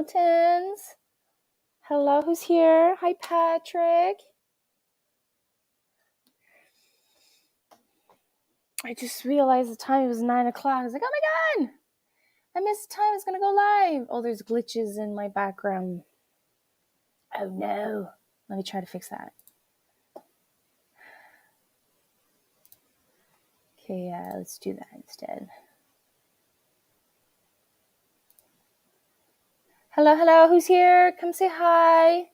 Mountains. Hello, who's here? Hi, Patrick. I just realized the time was 9 o'clock. I was like, oh my God, I missed the time. I was going to go live. Oh, there's glitches in my background. Oh no. Let me try to fix that. Okay, yeah, let's do that instead. Hello, who's here? Come say hi.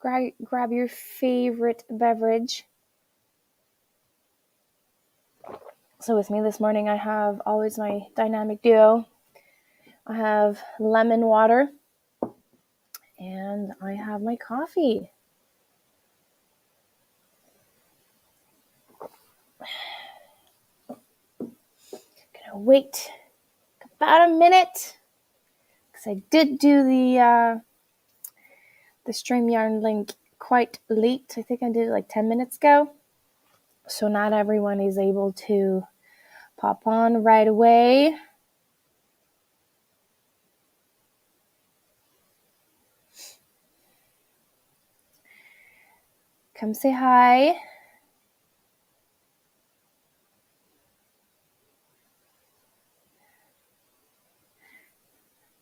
Grab your favorite beverage. So with me this morning, I have always my dynamic duo. I have lemon water, and I have my coffee. Gonna wait about a minute because I did do the StreamYard link quite late. I think I did it like 10 minutes ago. So not everyone is able to pop on right away. Come say hi.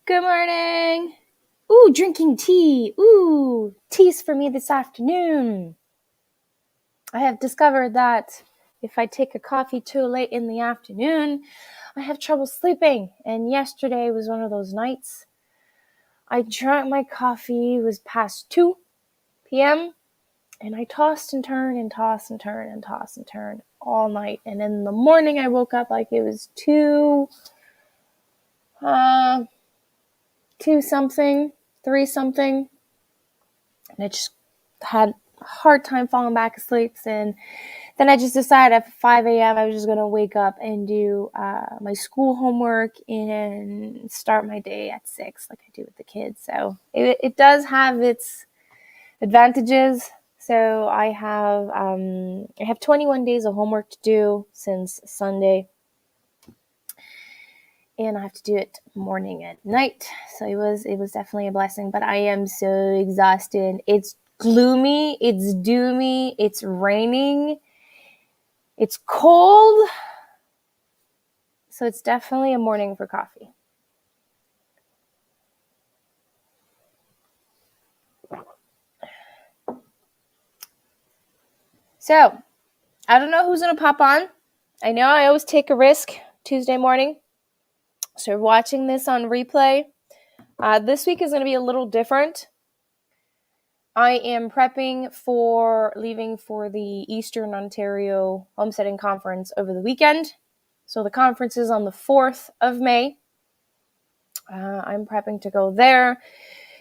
Good morning. Ooh, drinking tea. Ooh, tea's for me this afternoon. I have discovered that if I take a coffee too late in the afternoon, I have trouble sleeping. And yesterday was one of those nights. I drank my coffee, it was past 2 p.m., and I tossed and turned and tossed and turned and tossed and turned all night. And in the morning, I woke up like it was 2 something, 3 something. And I just had a hard time falling back asleep. And then I just decided at 5 a.m. I was just going to wake up and do my school homework and start my day at 6 like I do with the kids. So it does have its advantages. So I have 21 days of homework to do since Sunday. And I have to do it morning and night. So it was definitely a blessing. But I am so exhausted. It's gloomy. It's doomy. It's raining. It's cold. So it's definitely a morning for coffee. So I don't know who's going to pop on. I know I always take a risk Tuesday morning. So watching this on replay. This week is going to be a little different. I am prepping for leaving for the Eastern Ontario Homesteading Conference over the weekend. So the conference is on the 4th of May. I'm prepping to go there.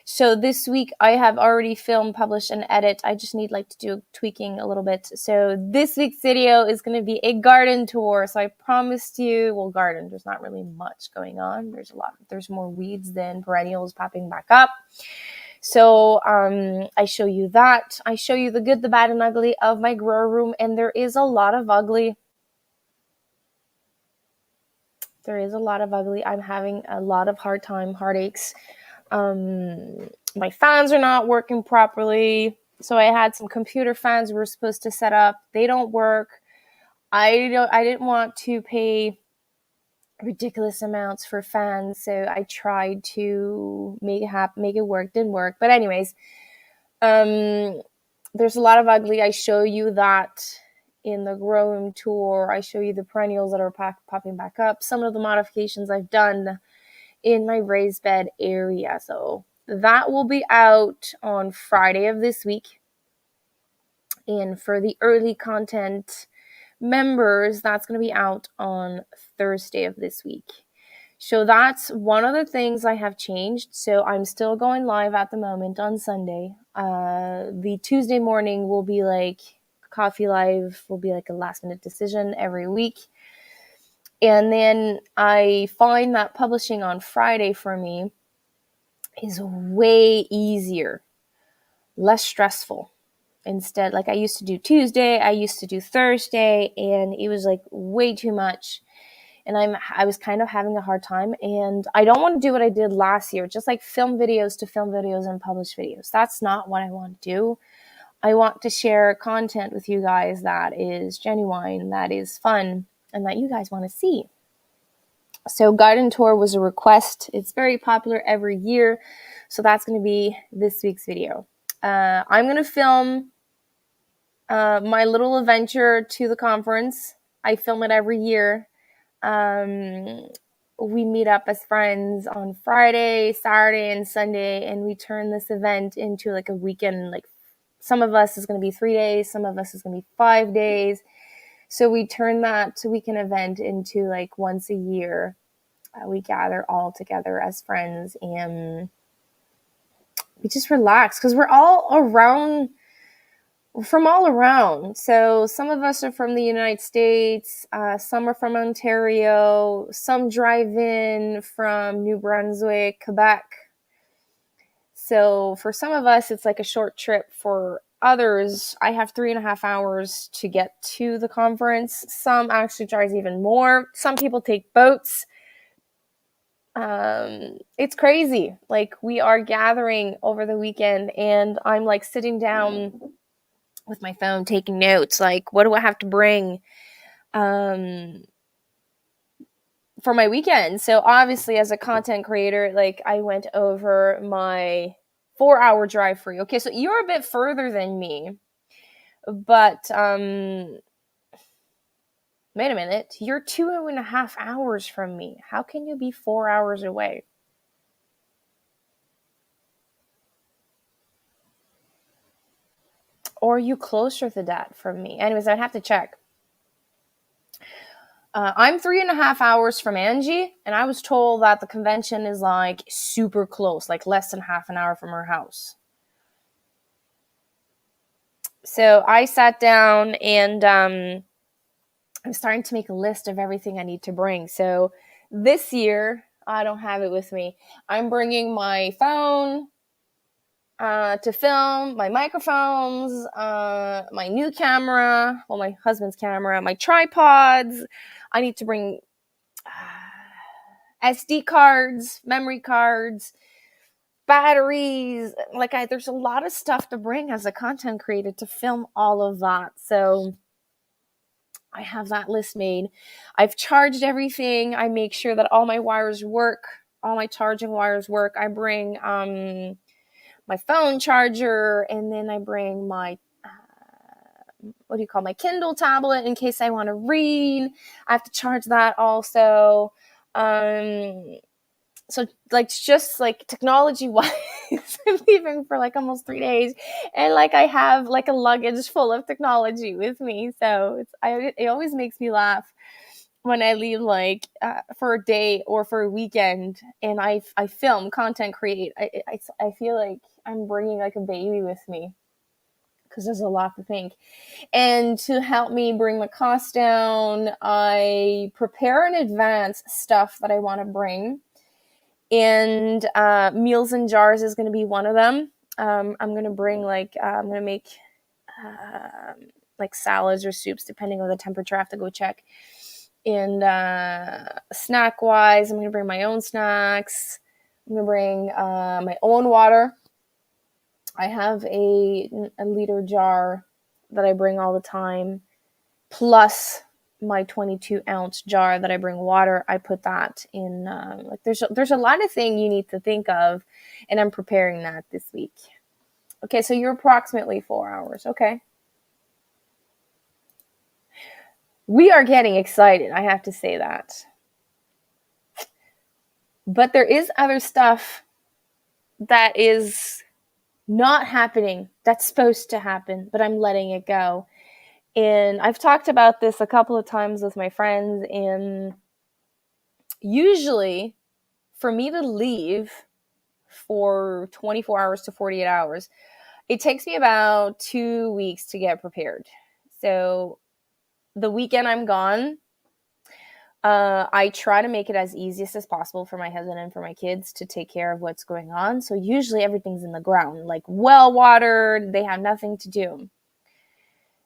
So this week I have already filmed, published, and edit. I just need to do tweaking a little bit. So this week's video is going to be a garden tour. So I promised you, garden, there's not really much going on. There's more weeds than perennials popping back up. So I show you that. I show you the good, the bad, and ugly of my grow room. And there is a lot of ugly. I'm having a lot of heartaches. My fans are not working properly. So I had some computer fans we were supposed to set up. They don't work. I didn't want to pay ridiculous amounts for fans, so I tried to make it work. Didn't work. But anyways, there's a lot of ugly. I show you that in the grow room tour. I show you the perennials that are popping back up. Some of the modifications I've done in my raised bed area. So that will be out on Friday of this week. And for the early content members, that's going to be out on Thursday of this week. So that's one of the things I have changed. So I'm still going live at the moment on Sunday. The Tuesday morning will be coffee live, will be a last minute decision every week. And then I find that publishing on Friday for me is way easier, less stressful. Instead, I used to do Tuesday, I used to do Thursday, and it was way too much. and I was kind of having a hard time, and I don't want to do what I did last year, just like film videos and publish videos. That's not what I want to do. I want to share content with you guys that is genuine, that is fun, and that you guys want to see. So garden tour was a request. It's very popular every year. So that's going to be this week's video. I'm going to film my little adventure to the conference. I film it every year. We meet up as friends on Friday, Saturday, and Sunday, and we turn this event into like a weekend. Like some of us is going to be 3 days, some of us is going to be 5 days. So we turn that weekend event into like once a year. We gather all together as friends and we just relax because we're all from all around. So some of us are from the United States, some are from Ontario, some drive in from New Brunswick, Quebec. So for some of us, it's like a short trip. For others, I have 3.5 hours to get to the conference. Some actually drive even more. Some people take boats. It's crazy. Like we are gathering over the weekend and I'm like sitting down with my phone taking notes. Like, what do I have to bring for my weekend? So obviously as a content creator, like I went over my 4-hour drive for you. Okay, so you're a bit further than me, but wait a minute, you're 2.5 hours from me. How can you be 4 hours away? Or are you closer to that from me? Anyways, I'd have to check. I'm 3.5 hours from Angie, and I was told that the convention is like super close, like less than half an hour from her house. So I sat down and I'm starting to make a list of everything I need to bring. So this year, I don't have it with me. I'm bringing my phone to film, my microphones, my new camera, well, my husband's camera, my tripods. I need to bring SD cards, memory cards, batteries. Like there's a lot of stuff to bring as a content creator to film all of that. So I have that list made. I've charged everything. I make sure that all my wires work, all my charging wires work. I bring my phone charger, and then I bring my my Kindle tablet in case I want to read. I have to charge that also. So like just like technology wise, I'm leaving for like almost 3 days, and like I have like a luggage full of technology with me. So it always makes me laugh when I leave like for a day or for a weekend, and I film, content create. I feel like I'm bringing like a baby with me because there's a lot to think. And to help me bring the cost down, I prepare in advance stuff that I want to bring. And meals in jars is going to be one of them. I'm going to bring I'm going to make like salads or soups depending on the temperature. I have to go check. And snack wise, I'm going to bring my own snacks. I'm going to bring my own water. I have a liter jar that I bring all the time, plus my 22-ounce jar that I bring water. I put that in. There's a lot of things you need to think of, and I'm preparing that this week. Okay, so you're approximately 4 hours. Okay. We are getting excited, I have to say that. But there is other stuff that is not happening that's supposed to happen, but I'm letting it go. And I've talked about this a couple of times with my friends, and usually for me to leave for 24 hours to 48 hours, it takes me about 2 weeks to get prepared. So the weekend I'm gone, I try to make it as easiest as possible for my husband and for my kids to take care of what's going on. So usually everything's in the ground, like well watered. They have nothing to do.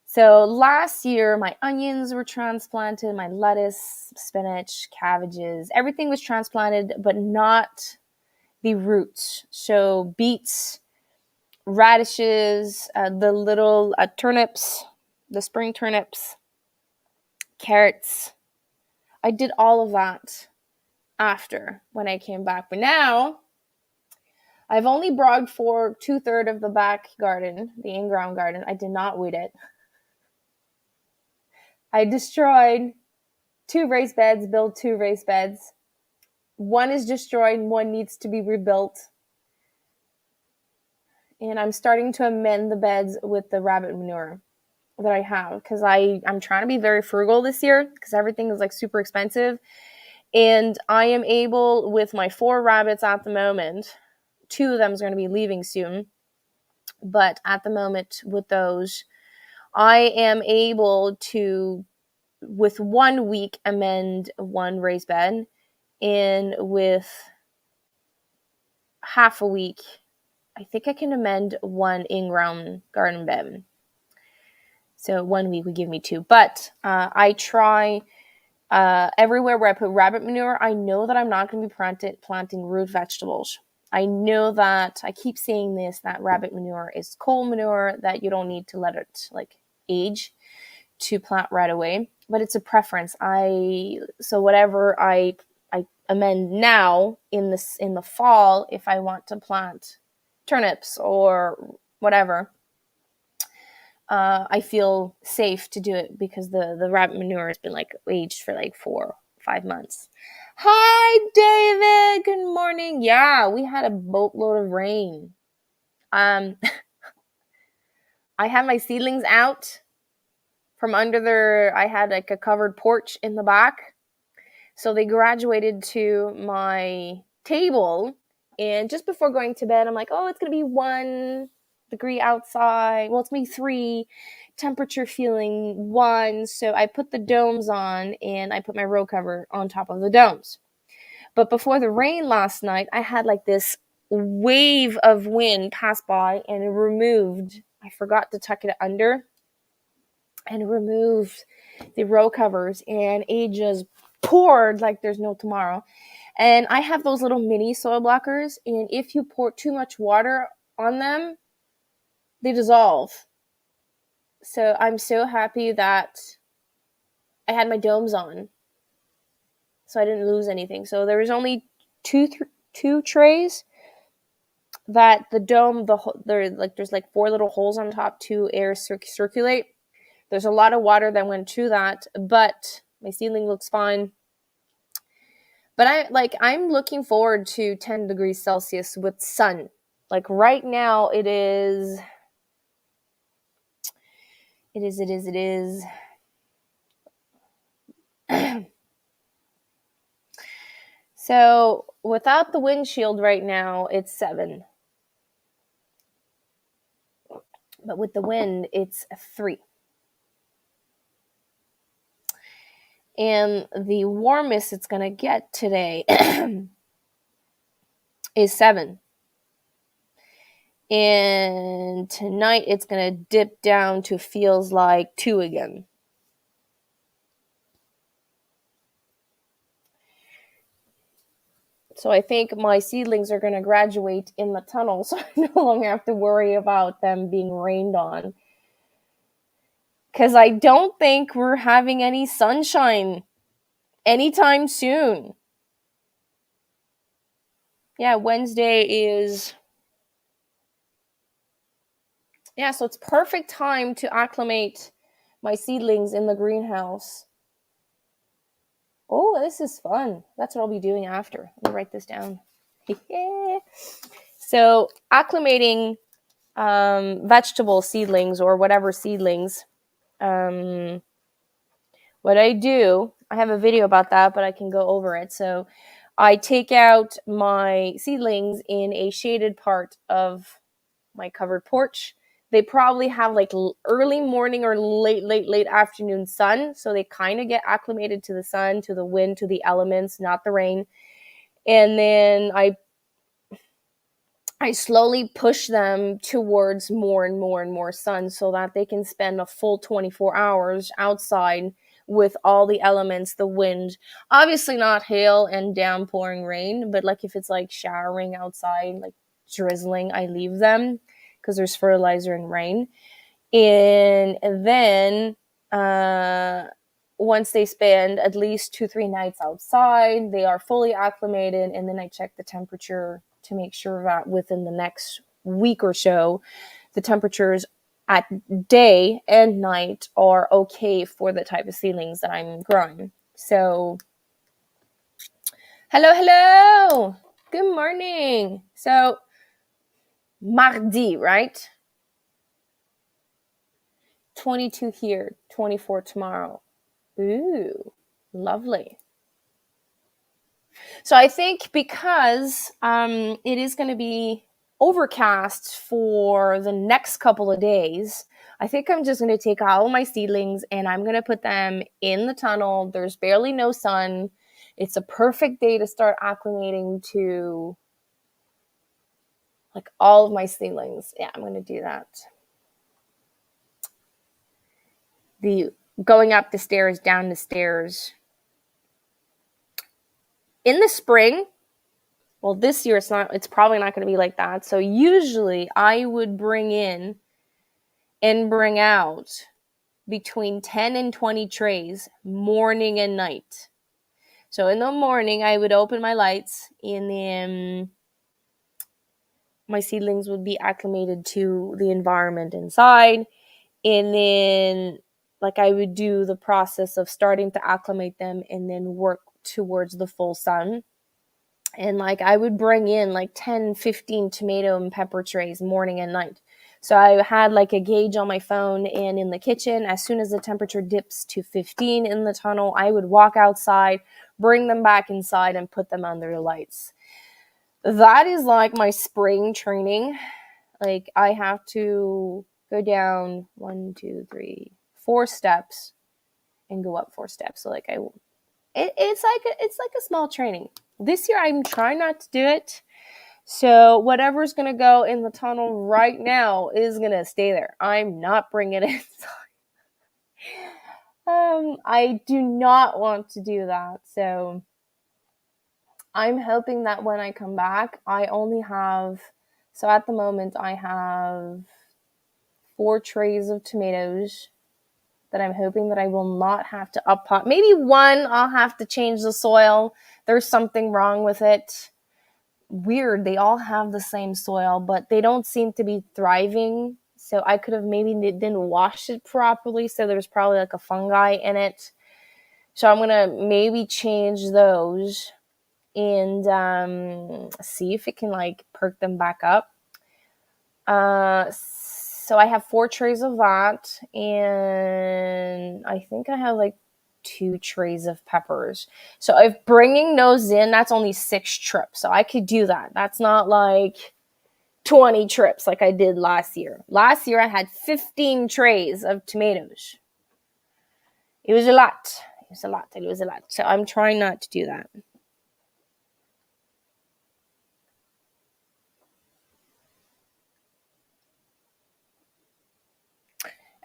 So last year, my onions were transplanted, my lettuce, spinach, cabbages, everything was transplanted, but not the roots. So beets, radishes, the little turnips, the spring turnips, carrots. I did all of that after when I came back. But now I've only brought for 2/3 of the back garden, the in-ground garden. I did not weed it. I destroyed 2 raised beds, built 2 raised beds. One is destroyed, one needs to be rebuilt. And I'm starting to amend the beds with the rabbit manure that I have, because I'm trying to be very frugal this year because everything is like super expensive. And I am able, with my 4 rabbits at the moment, 2 of them is going to be leaving soon. But at the moment with those, I am able to, with 1 week, amend 1 raised bed. And with half a week, I think I can amend 1 in-ground garden bed. So 1 week would give me 2. But I try everywhere where I put rabbit manure, I know that I'm not going to be planting root vegetables. I know that, I keep saying this, that rabbit manure is cold manure, that you don't need to let it like age to plant right away. But it's a preference. So whatever I amend now in the fall, if I want to plant turnips or whatever, I feel safe to do it because the rabbit manure has been like aged for like 4-5 months. Hi, David. Good morning. Yeah, we had a boatload of rain. I had my seedlings out from under I had like a covered porch in the back. So they graduated to my table. And just before going to bed, I'm like, oh, it's going to be 1 degree outside. Well, it's maybe 3. Temperature feeling 1. So I put the domes on and I put my row cover on top of the domes. But before the rain last night, I had like this wave of wind pass by and it removed. I forgot to tuck it under and removed the row covers, and it just poured like there's no tomorrow. And I have those little mini soil blockers, and if you pour too much water on them, they dissolve. So I'm so happy that I had my domes on, so I didn't lose anything. So there was only two trays that the dome, there's like 4 little holes on top to air circulate. There's a lot of water that went through that, but my ceiling looks fine. But I'm looking forward to 10 degrees Celsius with sun. Like right now it is. So without the windshield right now, it's 7. But with the wind, it's 3. And the warmest it's going to get today is 7. And tonight it's going to dip down to feels like 2 again. So I think my seedlings are going to graduate in the tunnel, so I no longer have to worry about them being rained on. Because I don't think we're having any sunshine anytime soon. Yeah, Wednesday is... Yeah, so it's perfect time to acclimate my seedlings in the greenhouse. Oh, this is fun. That's what I'll be doing after. Let me write this down. So acclimating vegetable seedlings or whatever seedlings. What I do, I have a video about that, but I can go over it. So I take out my seedlings in a shaded part of my covered porch. They probably have like early morning or late afternoon sun. So they kind of get acclimated to the sun, to the wind, to the elements, not the rain. And then I I slowly push them towards more and more and more sun so that they can spend a full 24 hours outside with all the elements, the wind, obviously not hail and downpouring rain, but like if it's like showering outside, like drizzling, I leave them because there's fertilizer and rain. And then once they spend at least 2-3 nights outside, they are fully acclimated, and then I check the temperature to make sure that within the next week or so, the temperatures at day and night are okay for the type of seedlings that I'm growing. So, hello. Good morning. So, mardi, right? 22 here, 24 tomorrow. Ooh, lovely. So I think because it is going to be overcast for the next couple of days, I think I'm just going to take all my seedlings and I'm going to put them in the tunnel. There's barely no sun. It's a perfect day to start acclimating to like all of my seedlings. Yeah, I'm going to do that. The going up the stairs, down the stairs. In the spring, well, this year it's probably not going to be like that. So usually I would bring in and bring out between 10 and 20 trays morning and night. So in the morning, I would open my lights and then my seedlings would be acclimated to the environment inside. And then like I would do the process of starting to acclimate them and then work towards the full sun. And like I would bring in like 10, 15 tomato and pepper trays morning and night. So I had like a gauge on my phone and in the kitchen. As soon as the temperature dips to 15 in the tunnel, I would walk outside, bring them back inside and put them under the lights. That is like my spring training. Like I have to go down 4 steps and go up 4 steps. So like it's like a small training. This year I'm trying not to do it. So whatever's going to go in the tunnel right now is going to stay there. I'm not bringing it inside. I do not want to do that. So I'm hoping that when I come back, I only have, so at the moment I have 4 trays of tomatoes that I'm hoping that I will not have to up pot. Maybe one I'll have to change the soil. There's something wrong with it. Weird, they all have the same soil, but they don't seem to be thriving. So I could have maybe didn't wash it properly, so there's probably like a fungi in it. So I'm gonna maybe change those and see if it can like perk them back up. So I have 4 trays of that, and I think I have like 2 trays of peppers. So if bringing those in, that's only 6 trips. So I could do that. That's not like 20 trips like I did last year. Last year I had 15 trays of tomatoes. It was a lot. It was a lot. So I'm trying not to do that.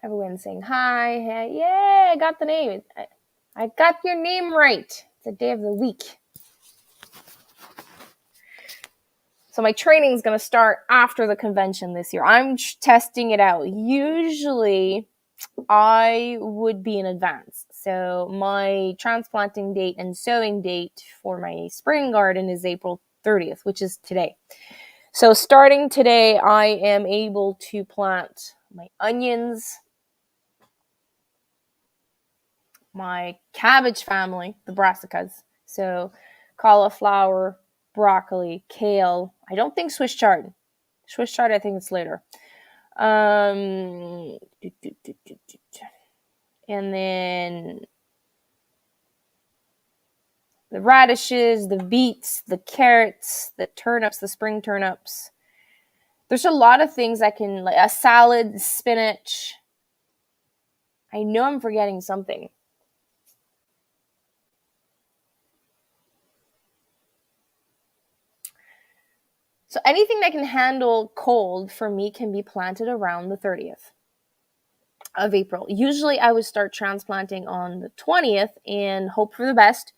Everyone's saying hi. Hey, yeah, I got the name. I got your name right. It's a day of the week. So my training is going to start after the convention this year. I'm testing it out. Usually I would be in advance. So my transplanting date and sowing date for my spring garden is April 30th, which is today. So starting today, I am able to plant my onions, my cabbage family, the brassicas. So cauliflower, broccoli, kale. I don't think Swiss chard. Swiss chard, I think it's later. And then the radishes, the beets, the carrots, the turnips, the spring turnips. There's a lot of things I can, like a salad, spinach. I know I'm forgetting something. So anything that can handle cold for me can be planted around the 30th of April. Usually I would start transplanting on the 20th and hope for the best,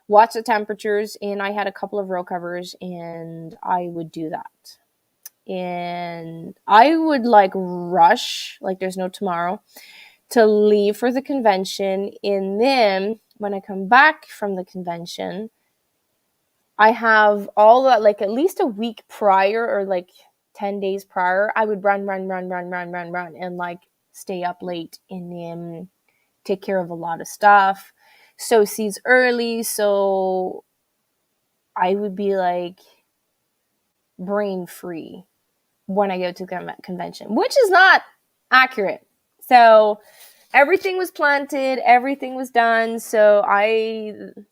watch the temperatures, and I had a couple of row covers and I would do that. And I would like rush, like there's no tomorrow, to leave for the convention. And then when I come back from the convention, I have all that, like at least a week prior or like 10 days prior, I would run, and like stay up late and then take care of a lot of stuff, sow seeds early. So I would be like brain free when I go to the convention, which is not accurate. So everything was planted, everything was done. So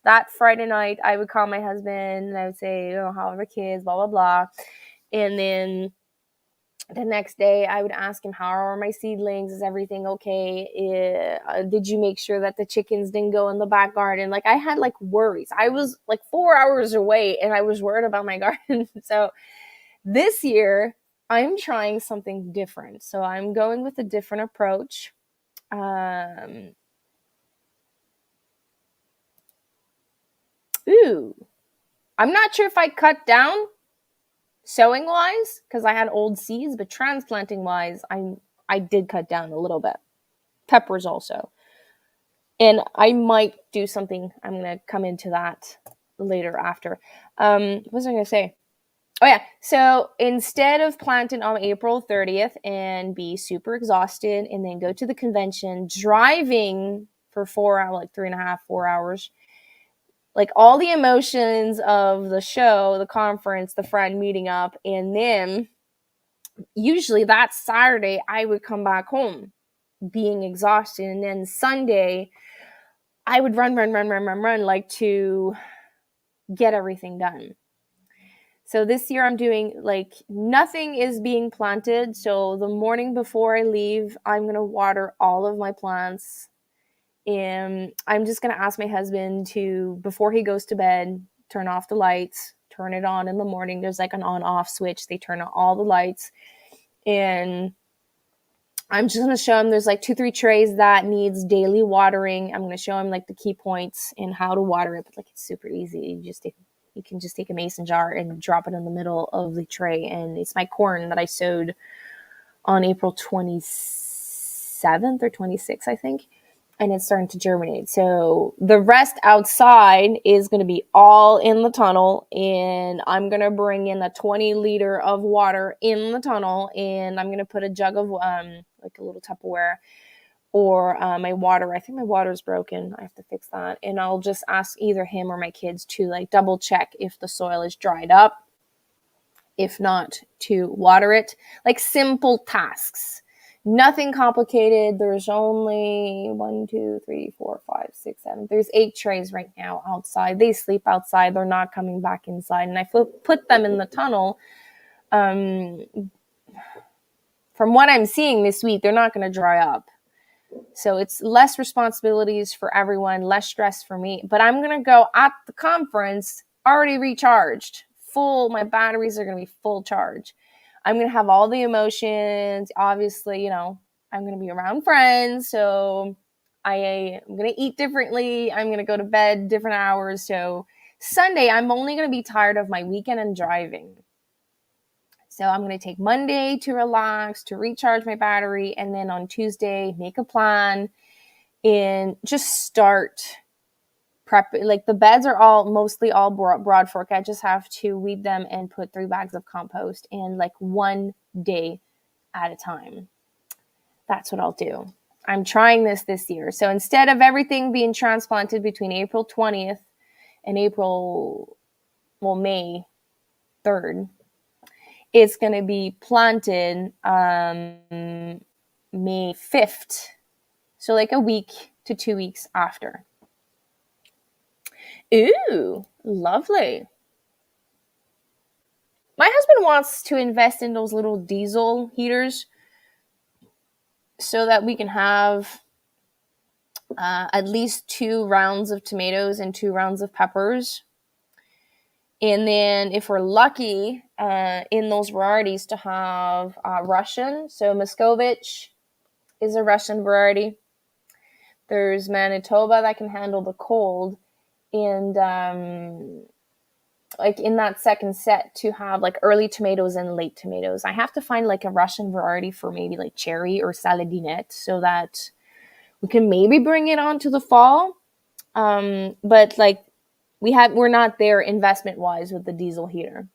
that Friday night, I would call my husband and I would say, oh, how are the kids, blah, blah, blah. And then the next day I would ask him, how are my seedlings? Is everything okay? Did you make sure that the chickens didn't go in the back garden? Like I had like worries. I was like 4 hours away and I was worried about my garden. So this year I'm trying something different. So I'm going with a different approach. I'm not sure if I cut down sowing wise because I had old seeds, but transplanting wise, I did cut down a little bit. Peppers also. And I might do something. I'm going to come into that later after. What was I going to say? Oh, yeah. So instead of planting on April 30th and be super exhausted and then go to the convention, driving for 4 hours, like 3.5, 4 hours, like all the emotions of the show, the conference, the friend meeting up, and then usually that Saturday I would come back home being exhausted, and then Sunday I would run like to get everything done. So this year I'm doing like nothing is being planted. So the morning before I leave, I'm going to water all of my plants. And I'm just going to ask my husband to, before he goes to bed, turn off the lights, turn it on in the morning. There's like an on-off switch. They turn on all the lights. And I'm just going to show him there's like 2-3 trays that needs daily watering. I'm going to show him like the key points and how to water it. But like it's super easy. You can just take a mason jar and drop it in the middle of the tray. And it's my corn that I sowed on April 27th or 26th, I think. And it's starting to germinate. So the rest outside is going to be all in the tunnel. And I'm going to bring in a 20 liter of water in the tunnel. And I'm going to put a jug of like a little Tupperware or my water. I think my water is broken. I have to fix that. And I'll just ask either him or my kids to like double check if the soil is dried up. If not, to water it. Like simple tasks. Nothing complicated. There's only 1, 2, 3, 4, 5, 6, 7. There's 8 trays right now outside. They sleep outside. They're not coming back inside. And I put them in the tunnel. From what I'm seeing this week, they're not going to dry up. So it's less responsibilities for everyone, less stress for me. But I'm going to go at the conference already recharged. Full. My batteries are going to be full charge. I'm going to have all the emotions. Obviously, you know, I'm going to be around friends. So I'm going to eat differently. I'm going to go to bed different hours. So Sunday, I'm only going to be tired of my weekend and driving. So I'm going to take Monday to relax, to recharge my battery. And then on Tuesday, make a plan and just start prep. Like the beds are mostly all broad fork. I just have to weed them and put 3 bags of compost in like 1 day at a time. That's what I'll do. I'm trying this year. So instead of everything being transplanted between April 20th and May 3rd, it's going to be planted May 5th. So like a week to 2 weeks after. Ooh, lovely. My husband wants to invest in those little diesel heaters so that we can have at least 2 rounds of tomatoes and 2 rounds of peppers. And then if we're lucky in those varieties to have Russian, so Muscovich is a Russian variety. There's Manitoba that can handle the cold. And like in that second set to have like early tomatoes and late tomatoes. I have to find like a Russian variety for maybe like cherry or saladinette so that we can maybe bring it on to the fall. But like we're not there investment wise with the diesel heater.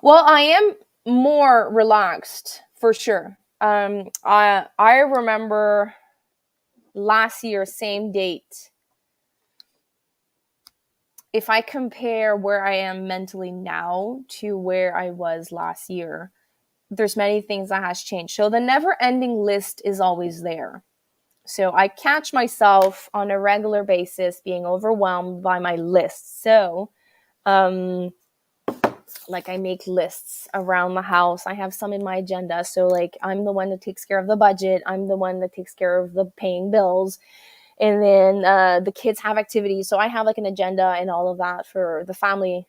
Well, I am more relaxed for sure. I remember last year, same date. If I compare where I am mentally now to where I was last year, there's many things that has changed. So the never ending list is always there. So I catch myself on a regular basis being overwhelmed by my lists. So, like I make lists around the house. I have some in my agenda. So like I'm the one that takes care of the budget. I'm the one that takes care of the paying bills. And then the kids have activities. So I have like an agenda and all of that for the family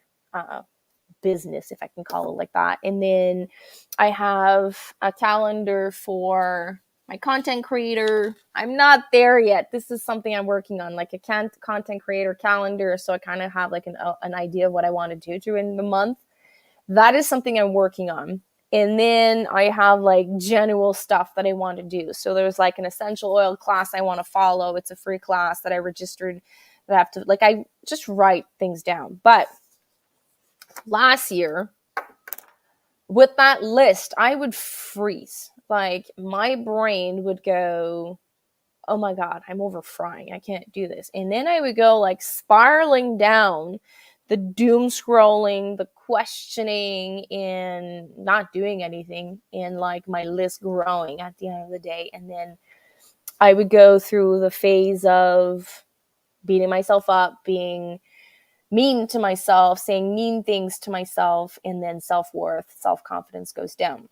business, if I can call it like that. And then I have a calendar for my content creator. I'm not there yet. This is something I'm working on, like a content creator calendar. So I kind of have like an idea of what I want to do during the month. That is something I'm working on. And then I have like general stuff that I want to do. So there's like an essential oil class I want to follow. It's a free class that I registered that I have to, like, I just write things down. But last year, with that list, I would freeze. Like my brain would go, oh my God, I'm over frying. I can't do this. And then I would go like spiraling down the doom scrolling, the questioning, and not doing anything, and like my list growing at the end of the day. And then I would go through the phase of beating myself up, being mean to myself, saying mean things to myself, and then self-worth, self-confidence goes down.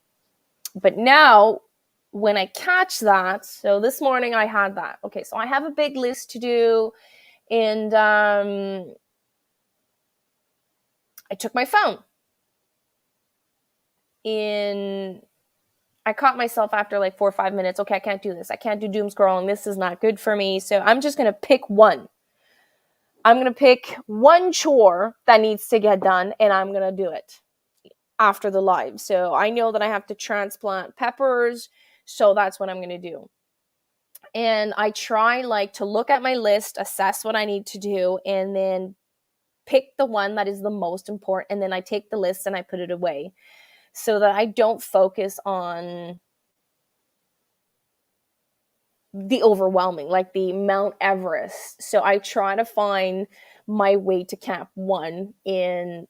But now when I catch that, so this morning I had that. Okay, so I have a big list to do, and I took my phone. And I caught myself after like 4 or 5 minutes. Okay, I can't do this. I can't do doom scrolling. This is not good for me. So I'm just going to pick one. I'm going to pick one chore that needs to get done, and I'm going to do it after the live. So I know that I have to transplant peppers. So that's what I'm going to do. And I try like to look at my list, assess what I need to do, and then pick the one that is the most important. And then I take the list and I put it away so that I don't focus on the overwhelming, like the Mount Everest. So I try to find my way to Camp 1, and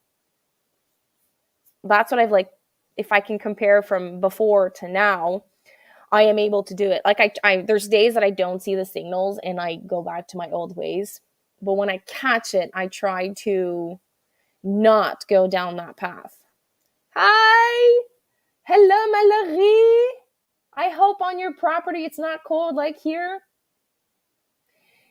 that's what I've like, if I can compare from before to now, I am able to do it. Like I there's days that I don't see the signals and I go back to my old ways. But when I catch it, I try to not go down that path. Hi! Hello, Mallory! I hope on your property it's not cold like here.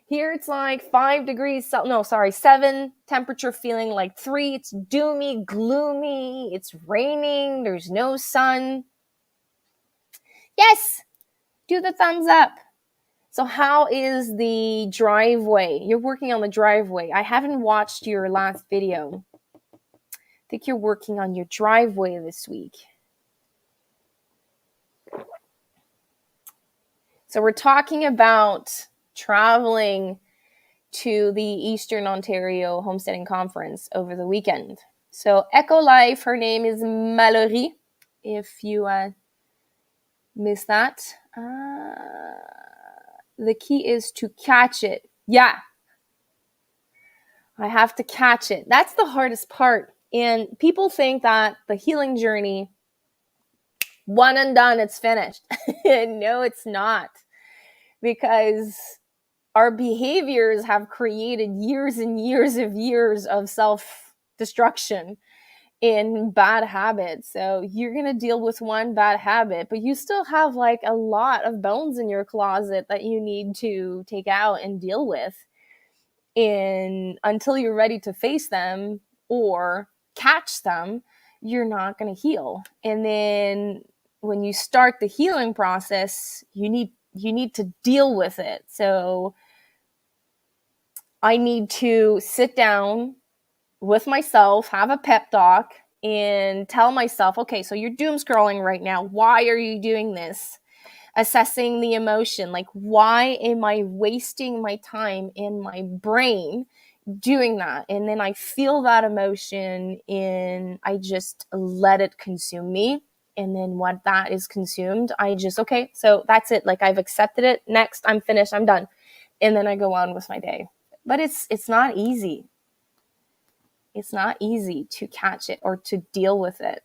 Here it's like 5 degrees, 7, temperature feeling like 3. It's doomy, gloomy, it's raining, there's no sun. Yes! Do the thumbs up. So how is the driveway? You're working on the driveway. I haven't watched your last video. I think you're working on your driveway this week. So we're talking about traveling to the Eastern Ontario Homesteading Conference over the weekend. So Echo Life, her name is Mallory, if you missed that. The key is to catch it. Yeah. I have to catch it. That's the hardest part. And people think that the healing journey, one and done, it's finished. No, it's not. Because our behaviors have created years and years of self-destruction in bad habits. So you're going to deal with one bad habit, but you still have like a lot of bones in your closet that you need to take out and deal with. And until you're ready to face them or catch them, you're not going to heal. And then when you start the healing process, you need to deal with it. So I need to sit down with myself, have a pep talk, and tell myself, okay, so you're doom scrolling right now. Why are you doing this? Assessing the emotion. Like, why am I wasting my time in my brain doing that? And then I feel that emotion and I just let it consume me. And then when that is consumed, I just, okay, so that's it. Like, I've accepted it. Next, I'm finished. I'm done. And then I go on with my day. But it's not easy. It's not easy to catch it or to deal with it.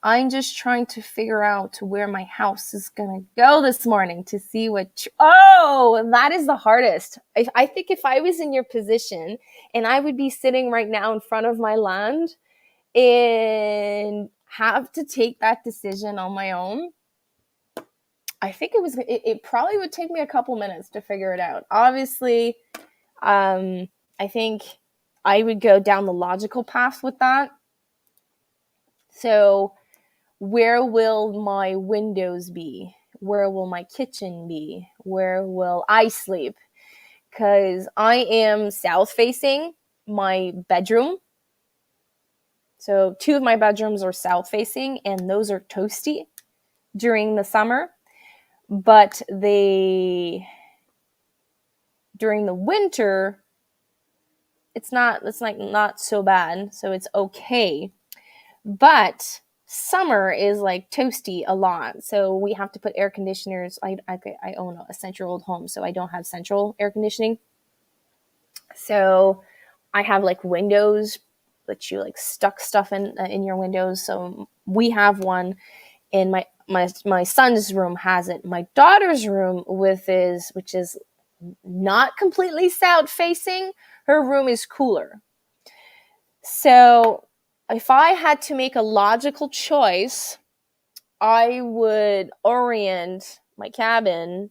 I'm just trying to figure out where my house is gonna go this morning to see what. Oh, that is the hardest. I think if I was in your position and I would be sitting right now in front of my land and have to take that decision on my own, I think it probably would take me a couple minutes to figure it out. Obviously, I think I would go down the logical path with that. So where will my windows be? Where will my kitchen be? Where will I sleep? Because I am south facing my bedroom. So 2 of my bedrooms are south facing, and those are toasty during the summer. But during the winter, it's not so bad. So it's okay. But summer is like toasty a lot. So we have to put air conditioners. I own a central home, so I don't have central air conditioning. So I have like windows that you like stuck stuff in your windows. So we have one, and my son's room has it. My daughter's room which is not completely south facing, her room is cooler. So if I had to make a logical choice, I would orient my cabin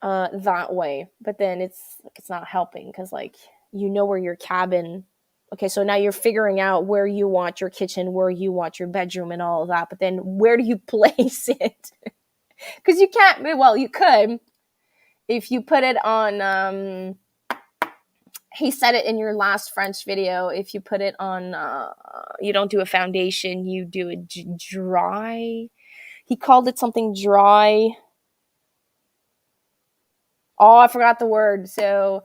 that way. But then it's not helping because, like, you know where your cabin. Okay, so now you're figuring out where you want your kitchen, where you want your bedroom, and all of that. But then where do you place it? Because you can't. Well, you could if you put it on. He said it in your last French video. If you put it on, you don't do a foundation, you do a dry. He called it something dry. Oh, I forgot the word. So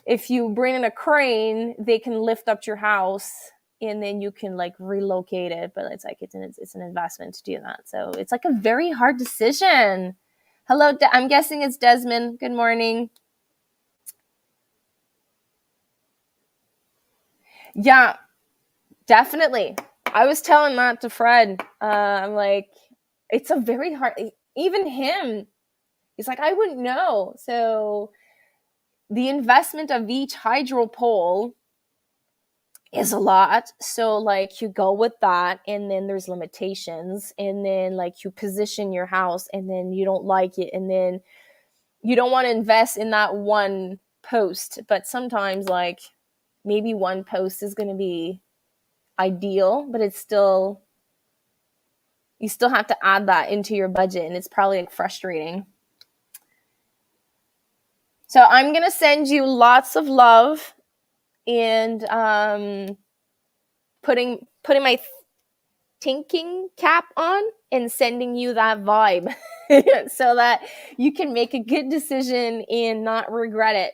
if you bring in a crane, they can lift up your house and then you can like relocate it. But it's like, it's an investment to do that. So it's like a very hard decision. Hello, I'm guessing it's Desmond. Good morning. Yeah, definitely. I was telling that to Fred. I'm like, it's a very hard, even him, he's like, I wouldn't know. So the investment of each hydro pole is a lot. So like you go with that, and then there's limitations, and then like you position your house, and then you don't like it, and then you don't want to invest in that one post. But sometimes like maybe one post is going to be ideal, but it's still, you still have to add that into your budget, and it's probably like frustrating. So I'm going to send you lots of love, and putting my thinking cap on and sending you that vibe so that you can make a good decision and not regret it.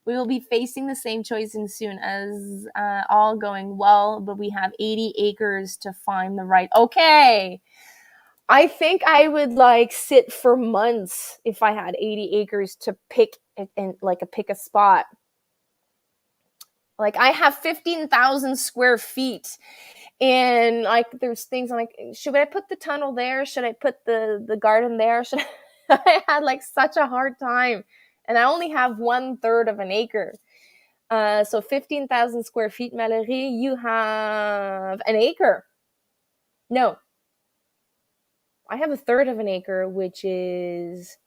We will be facing the same choices soon as all going well, but we have 80 acres to find the right. Okay. I think I would like sit for months if I had 80 acres to pick and like pick a spot. Like I have 15,000 square feet, and like there's things I'm like, should I put the tunnel there? Should I put the garden there? Should I had like such a hard time, and I only have 1/3 of an acre. So 15,000 square feet, Mallory, you have an acre. No. I have a third of an acre, which is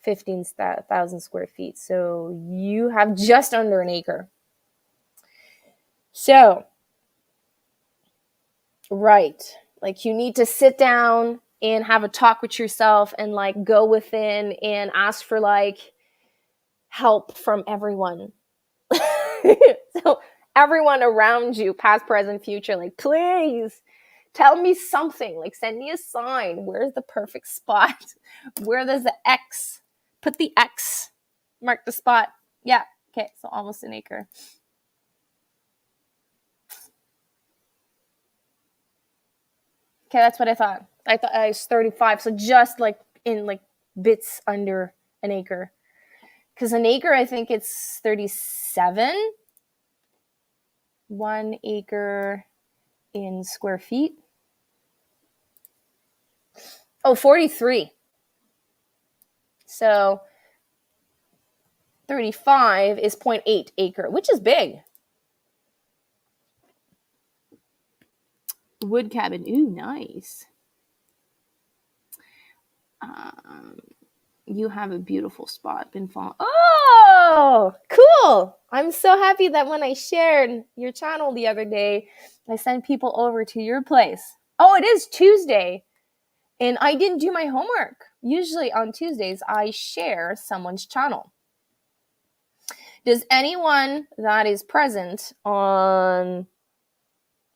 15,000 square feet. So you have just under an acre. So, right. Like you need to sit down and have a talk with yourself and like go within and ask for like help from everyone. So everyone around you, past, present, future, like please tell me something. Like send me a sign. Where's the perfect spot? Where there's the X? Put the X. Mark the spot. Yeah. Okay. So almost an acre. Okay, that's what I thought. I thought I was 35, so just like in like bits under an acre. Because an acre, I think it's 37. 1 acre in square feet. Oh, 43. So 35 is 0.8 acre, which is big. Wood cabin. Ooh, nice. You have a beautiful spot. Been following. Oh, cool. I'm so happy that when I shared your channel the other day, I sent people over to your place. Oh, it is Tuesday. And I didn't do my homework. Usually on Tuesdays, I share someone's channel. Does anyone that is present on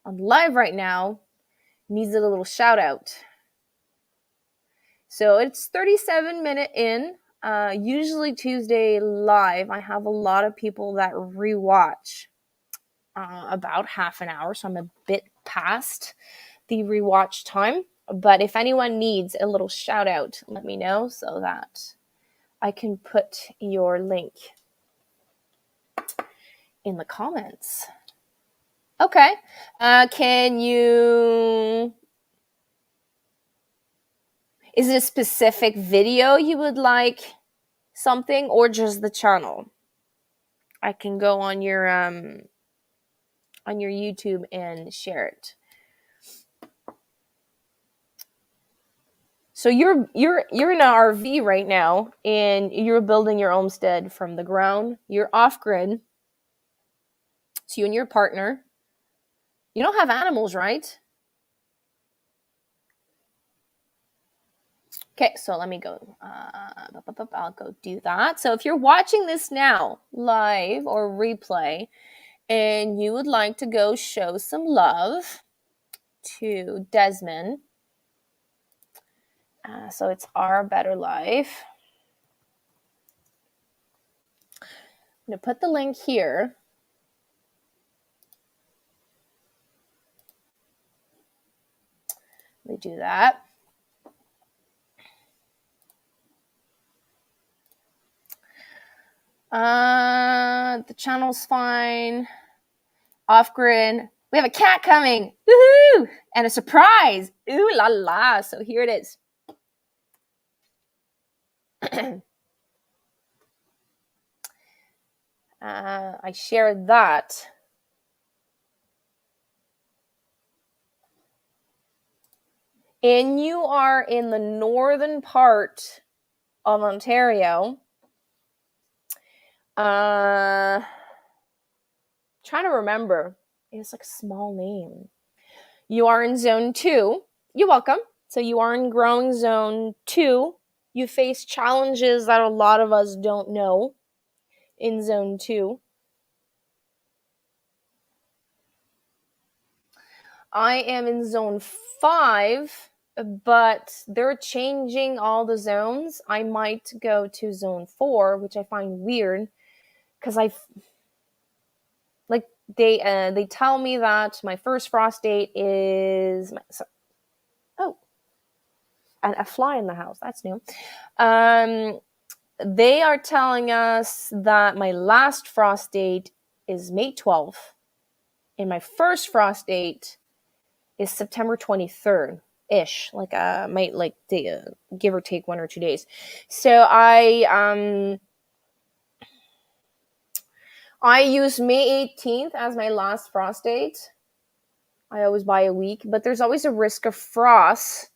live right now needs a little shout out? So it's 37-minute in. Usually Tuesday live, I have a lot of people that rewatch about half an hour. So I'm a bit past the rewatch time. But if anyone needs a little shout out, let me know so that I can put your link in the comments. Okay. Can you... Is it a specific video you would like something or just the channel? I can go on your YouTube and share it. So you're in an RV right now and you're building your homestead from the ground. You're off grid. So you and your partner. You don't have animals, right? Okay, so let me go. I'll go do that. So if you're watching this now, live or replay, and you would like to go show some love to Desmond, so it's Our Better Life. I'm going to put the link here. Let me do that. The channel's fine. Off grid. We have a cat coming. Woohoo! And a surprise. Ooh la la. So here it is. I shared that. And you are in the northern part of Ontario. Trying to remember. It's like a small name. You are in zone 2. You're welcome. So you are in growing zone 2. You face challenges that a lot of us don't know in zone 2. I am in zone 5, but they're changing all the zones. I might go to zone 4, which I find weird because they tell me that my first frost date is a fly in the house. That's new. They are telling us that my last frost date is May 12th, and my first frost date is September 23rd ish. Like might like give or take 1 or 2 days. So I use May 18th as my last frost date. I always buy a week, but there's always a risk of frost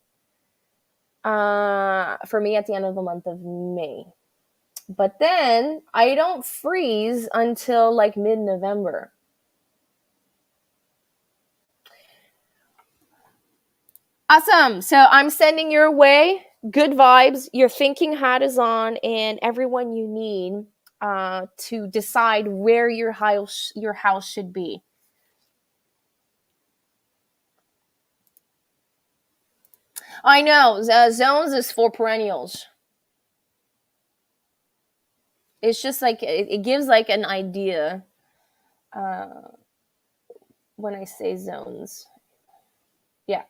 for me at the end of the month of May. But then I don't freeze until like mid-November. Awesome. So I'm sending your way good vibes. Your thinking hat is on, and everyone you need to decide where your house should be. I know. Zones is for perennials. It's just like it gives like an idea when I say zones. Yeah.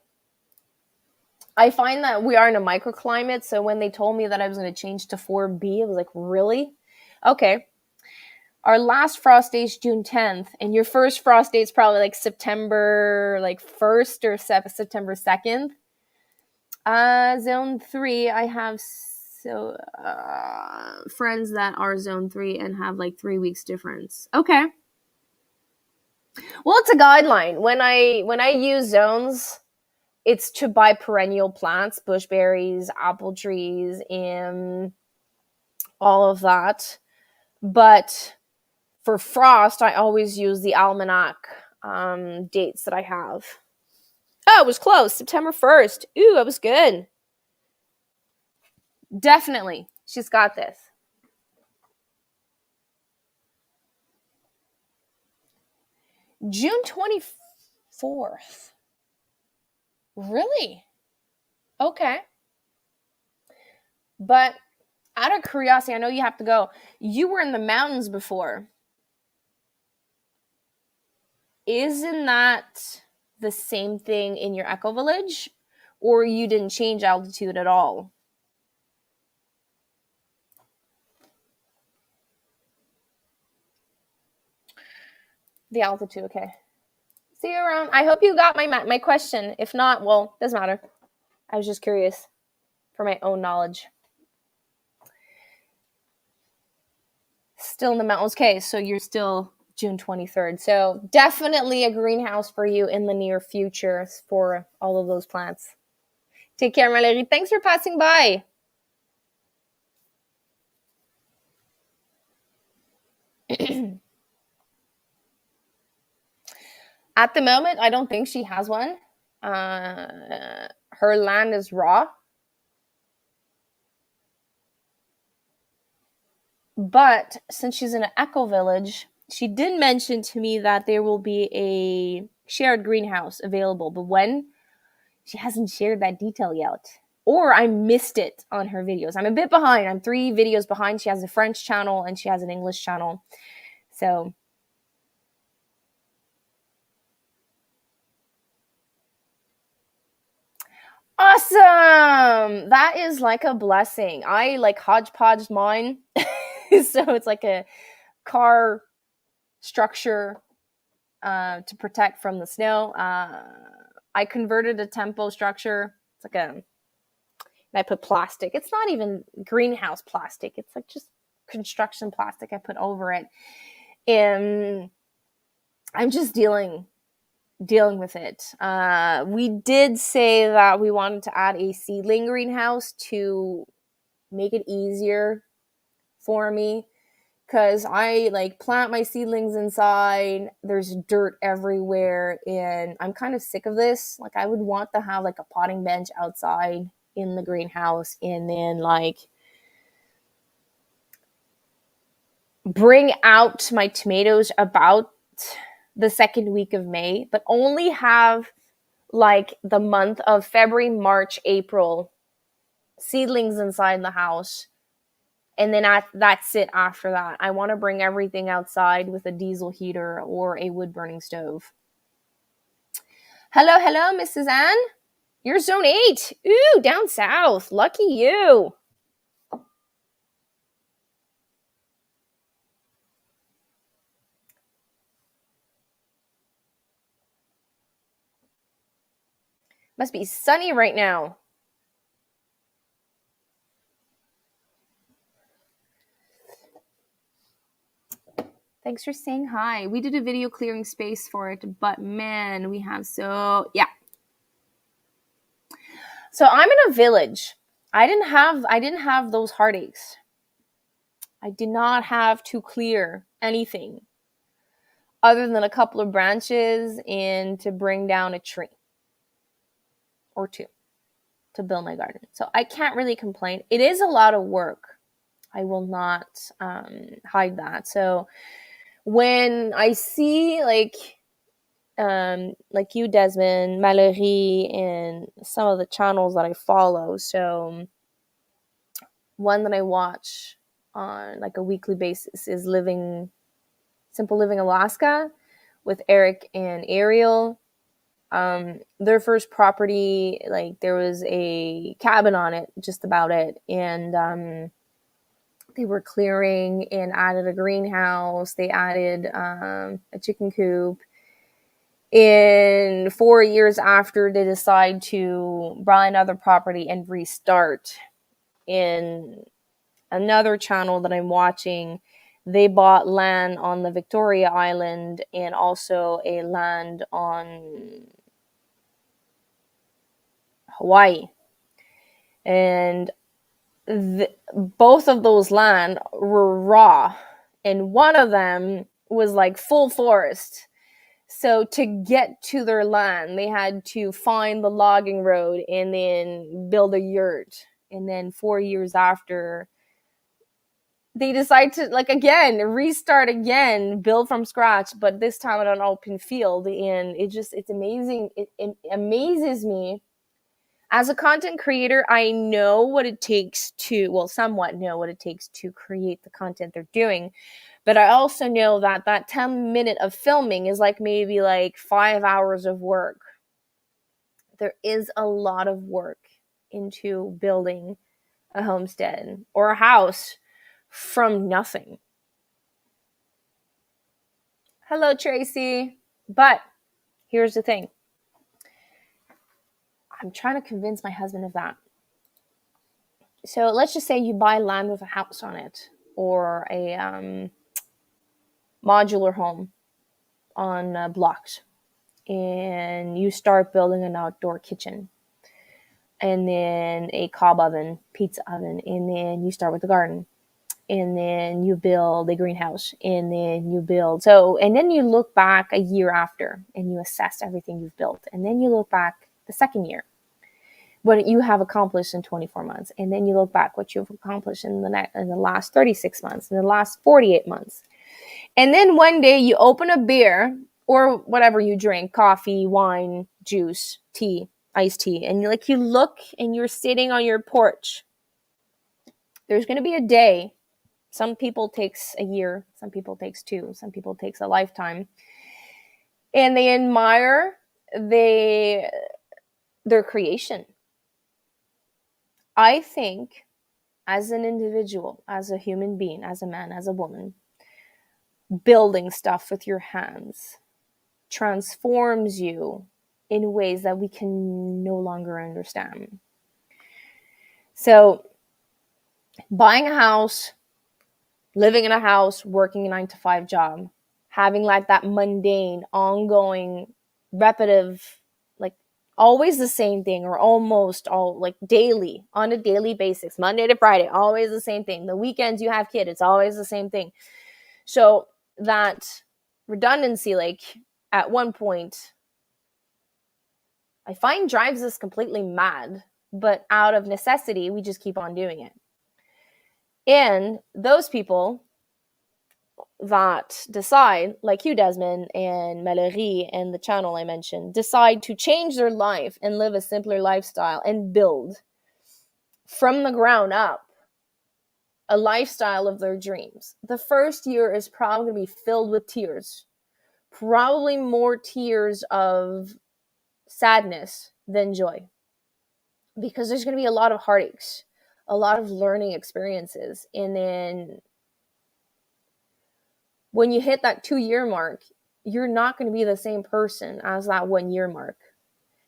I find that we are in a microclimate, so when they told me that I was going to change to 4B, I was like, really? Okay. Our last frost day is June 10th, and your first frost day is probably like September like 1st or September 2nd. Zone 3, I have friends that are zone 3 and have like 3 weeks difference. Okay. Well, it's a guideline. When I use zones, it's to buy perennial plants, bushberries, apple trees, and all of that. But for frost, I always use the almanac dates that I have. Oh, it was close. September 1st. Ooh, that was good. Definitely. She's got this. June 24th. Really? Okay. But out of curiosity, I know you have to go. You were in the mountains before. Isn't that the same thing in your eco village? Or you didn't change altitude at all? The altitude, okay. See you around. I hope you got my question. If not, well, doesn't matter. I was just curious for my own knowledge. Still in the mountains. Okay, so you're still June 23rd. So definitely a greenhouse for you in the near future for all of those plants. Take care, Valérie. Thanks for passing by. At the moment, I don't think she has one. Her land is raw. But since she's in an eco village, she did mention to me that there will be a shared greenhouse available. But when? She hasn't shared that detail yet. Or I missed it on her videos. I'm a bit behind. I'm 3 videos behind. She has a French channel and she has an English channel. So awesome! That is like a blessing. I like hodgepodged mine. So it's like a car structure to protect from the snow. I converted a tempo structure. It's like and I put plastic. It's not even greenhouse plastic. It's like just construction plastic I put over it. And I'm just dealing with it. We did say that we wanted to add a seedling greenhouse to make it easier for me, because I like plant my seedlings inside. There's dirt everywhere, and I'm kind of sick of this. Like, I would want to have like a potting bench outside in the greenhouse, and then like bring out my tomatoes about the second week of May, but only have like the month of February, March, April seedlings inside the house. And then that's it after that. I want to bring everything outside with a diesel heater or a wood burning stove. Hello, Mrs. Ann. You're zone 8. Ooh, down south. Lucky you. Must be sunny right now. Thanks for saying hi. We did a video clearing space for it, but man, we have yeah. So I'm in a village. I didn't have those heartaches. I did not have to clear anything other than a couple of branches and to bring down a tree or two to build my garden. So I can't really complain. It is a lot of work. I will not hide that. So when I see like you, Desmond, Mallory, and some of the channels that I follow, so one that I watch on like a weekly basis is Simple Living Alaska with Eric and Ariel. Their first property, like there was a cabin on it, just about it, and they were clearing and added a greenhouse. They added a chicken coop. In 4 years after, they decide to buy another property and restart. In another channel that I'm watching, they bought land on the Victoria Island and also a land on Hawaii. And both of those land were raw, and one of them was like full forest. So to get to their land, they had to find the logging road and then build a yurt. And then 4 years after, they decide to like again restart again, build from scratch, but this time on an open field. And it's amazing. It amazes me. As a content creator, I know what it takes somewhat know what it takes to create the content they're doing. But I also know that 10 minute of filming is like maybe like 5 hours of work. There is a lot of work into building a homestead or a house from nothing. Hello, Tracy. But here's the thing. I'm trying to convince my husband of that. So let's just say you buy land with a house on it or a modular home on blocks, and you start building an outdoor kitchen and then a cob oven, pizza oven, and then you start with the garden, and then you build a greenhouse, and then and then you look back a year after and you assess everything you've built, and then you look back the second year what you have accomplished in 24 months, and then you look back what you've accomplished in the last 36 months, in the last 48 months. And then one day you open a beer or whatever you drink, coffee, wine, juice, tea, iced tea, and you look and you're sitting on your porch. There's going to be a day. Some people takes a year, some people takes 2, some people takes a lifetime. And they admire their creation. I think as an individual, as a human being, as a man, as a woman, building stuff with your hands transforms you in ways that we can no longer understand. So buying a house, living in a house, working a 9-to-5 job, having like that mundane, ongoing, repetitive, like always the same thing, or almost all like daily, on a daily basis, Monday to Friday, always the same thing. The weekends you have kids, it's always the same thing. So that redundancy, like at one point, I find drives us completely mad, but out of necessity, we just keep on doing it. And those people that decide, like you, Desmond, and Mallory, and the channel I mentioned, decide to change their life and live a simpler lifestyle and build from the ground up a lifestyle of their dreams. The first year is probably going to be filled with tears, probably more tears of sadness than joy, because there's going to be a lot of heartaches, a lot of learning experiences. And then when you hit that 2-year mark, you're not going to be the same person as that 1-year mark.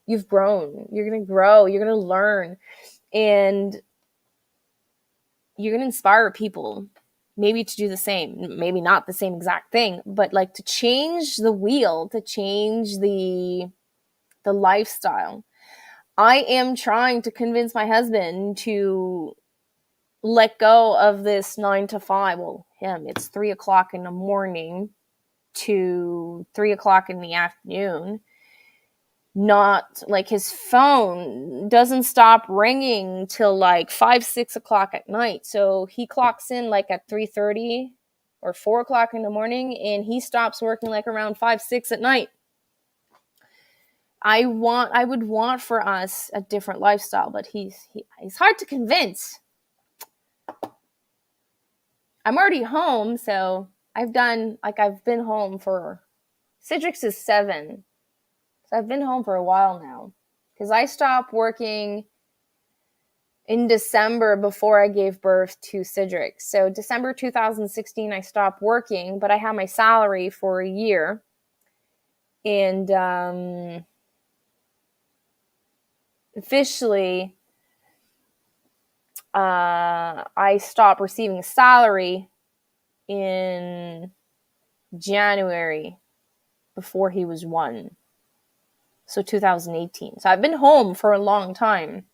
You've grown. You're going to grow. You're going to learn. And you're going to inspire people maybe to do the same. Maybe not the same exact thing, but like to change the wheel, to change the lifestyle. I am trying to convince my husband to let go of this 9 to 5. Well, him, it's 3 o'clock in the morning to 3 o'clock in the afternoon. Not like his phone doesn't stop ringing till like 5, 6 o'clock at night. So he clocks in like at 3:30 or 4 o'clock in the morning, and he stops working like around 5, 6 at night. I would want for us a different lifestyle, but he's hard to convince. I'm already home, so I've been home for, Citrix is 7. So I've been home for a while now, because I stopped working in December before I gave birth to Citrix. So December 2016, I stopped working, but I had my salary for a year. And officially, I stopped receiving a salary in January before he was 1. So 2018. So I've been home for a long time.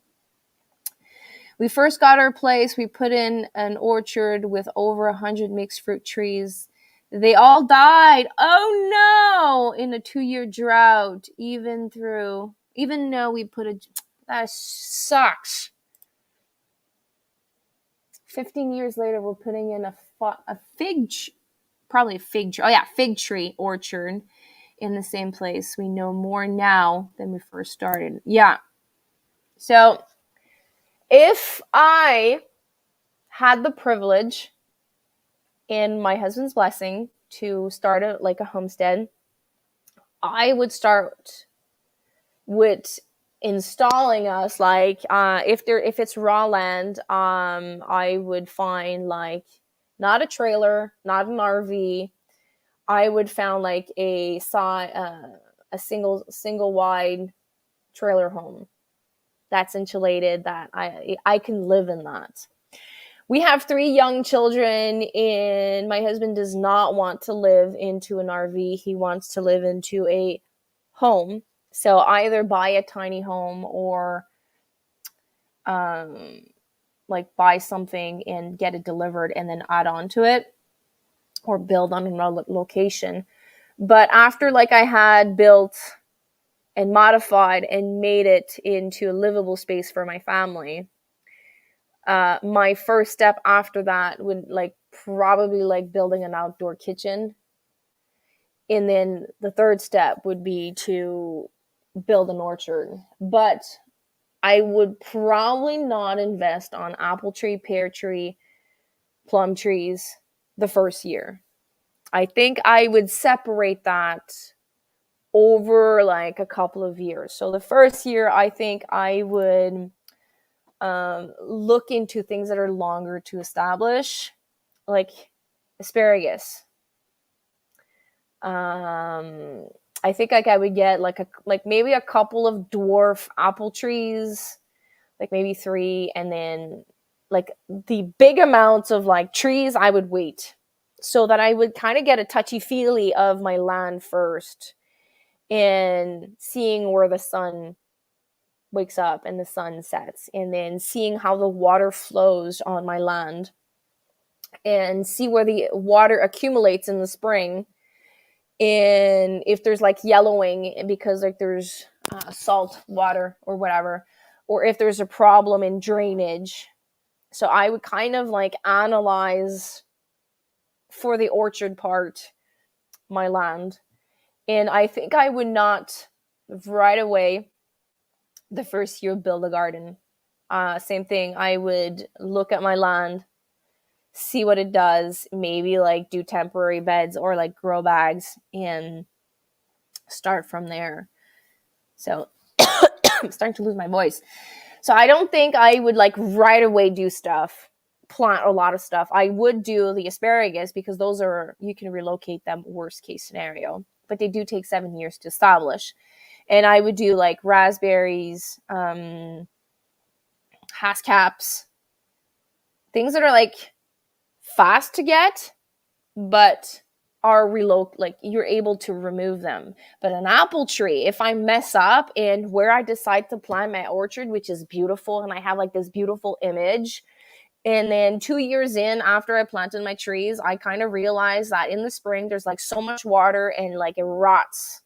We first got our place. We put in an orchard with over 100 mixed fruit trees. They all died. Oh no! In a 2-year drought, even though we put that sucks. 15 years later, we're putting in a fig tree orchard in the same place. We know more now than we first started. Yeah. So if I had the privilege and my husband's blessing to start a homestead, I would start with installing us if it's raw land, I would find like not a trailer, not an RV. I would found like a single wide trailer home that's insulated, that I can live in that. We have 3 young children, and my husband does not want to live into an RV. He wants to live into a home. So either buy a tiny home or buy something and get it delivered and then add on to it, or build on another location. But after I had built and modified and made it into a livable space for my family, my first step after that would probably building an outdoor kitchen. And then the third step would be to build an orchard. But I would probably not invest on apple tree, pear tree, plum trees the first year. I think I would separate that over a couple of years. So the first year, I think I would look into things that are longer to establish, like asparagus. I think I would get maybe a couple of dwarf apple trees, maybe 3, and then the big amounts of trees I would wait, so that I would kind of get a touchy-feely of my land first, and seeing where the sun wakes up and the sun sets, and then seeing how the water flows on my land, and see where the water accumulates in the spring, and if there's yellowing because there's salt water or whatever, or if there's a problem in drainage. So I would kind of analyze for the orchard part my land. And I think I would not right away the first year build a garden. Same thing. I would look at my land, see what it does, maybe do temporary beds or grow bags, and start from there. So I'm starting to lose my voice. So I don't think I would right away do stuff, plant a lot of stuff. I would do the asparagus because those you can relocate them, worst case scenario, but they do take 7 years to establish. And I would do raspberries, haskcaps, things that are fast to get, but are like you're able to remove them. But an apple tree, if I mess up and where I decide to plant my orchard, which is beautiful, and I have like this beautiful image, and then 2 years in after I planted my trees, I kind of realized that in the spring there's like so much water and like it rots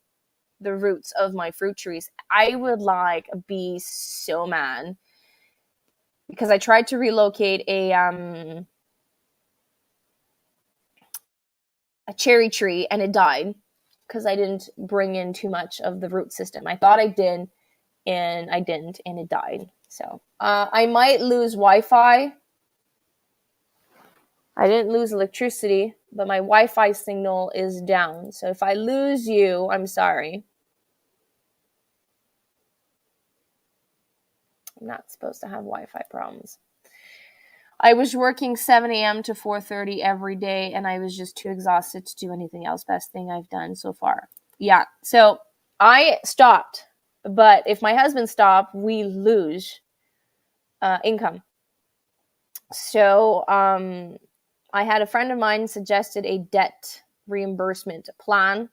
the roots of my fruit trees. I would like be so mad because I tried to relocate a cherry tree and it died because I didn't bring in too much of the root system. I thought I did, and I didn't, and it died. So I might lose Wi-Fi. I didn't lose electricity, but my Wi-Fi signal is down. So if I lose you, I'm sorry. I'm not supposed to have Wi-Fi problems. I was working 7 a.m. to 4:30 every day, and I was just too exhausted to do anything else. Best thing I've done so far. Yeah, so I stopped. But if my husband stopped, we lose income. So I had a friend of mine suggested a debt reimbursement plan,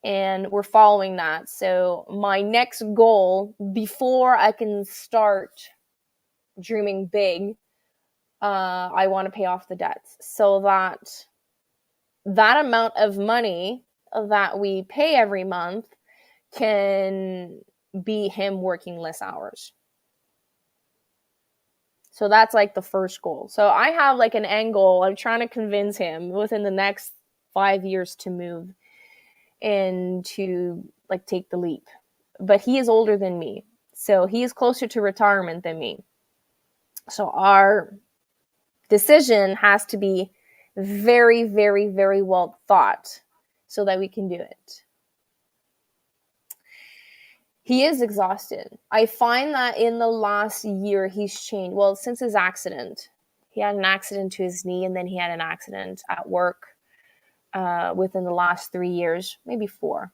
and we're following that. So my next goal before I can start dreaming big, I want to pay off the debts so that that amount of money that we pay every month can be him working less hours. So that's like the first goal. So I have like an end goal. I'm trying to convince him within the next 5 years to move and to like take the leap. But he is older than me. So he is closer to retirement than me. So our decision has to be very, very, very well thought so that we can do it. He is exhausted. I find that in the last year he's changed. Well, since his accident, he had an accident to his knee, and then he had an accident at work within the last 3 years, maybe 4.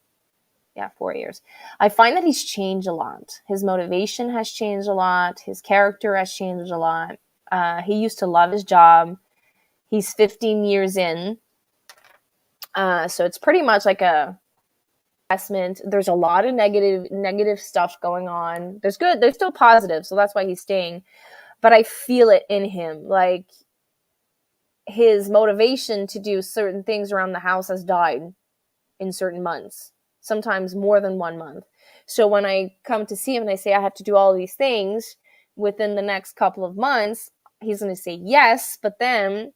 Yeah, 4 years. I find that he's changed a lot. His motivation has changed a lot. His character has changed a lot. He used to love his job. He's 15 years in. So it's pretty much like a investment. There's a lot of negative stuff going on. There's still positive, so that's why he's staying. But I feel it in him. Like his motivation to do certain things around the house has died in certain months, sometimes more than 1 month. So when I come to see him and I say I have to do all these things within the next couple of months, he's going to say yes, but then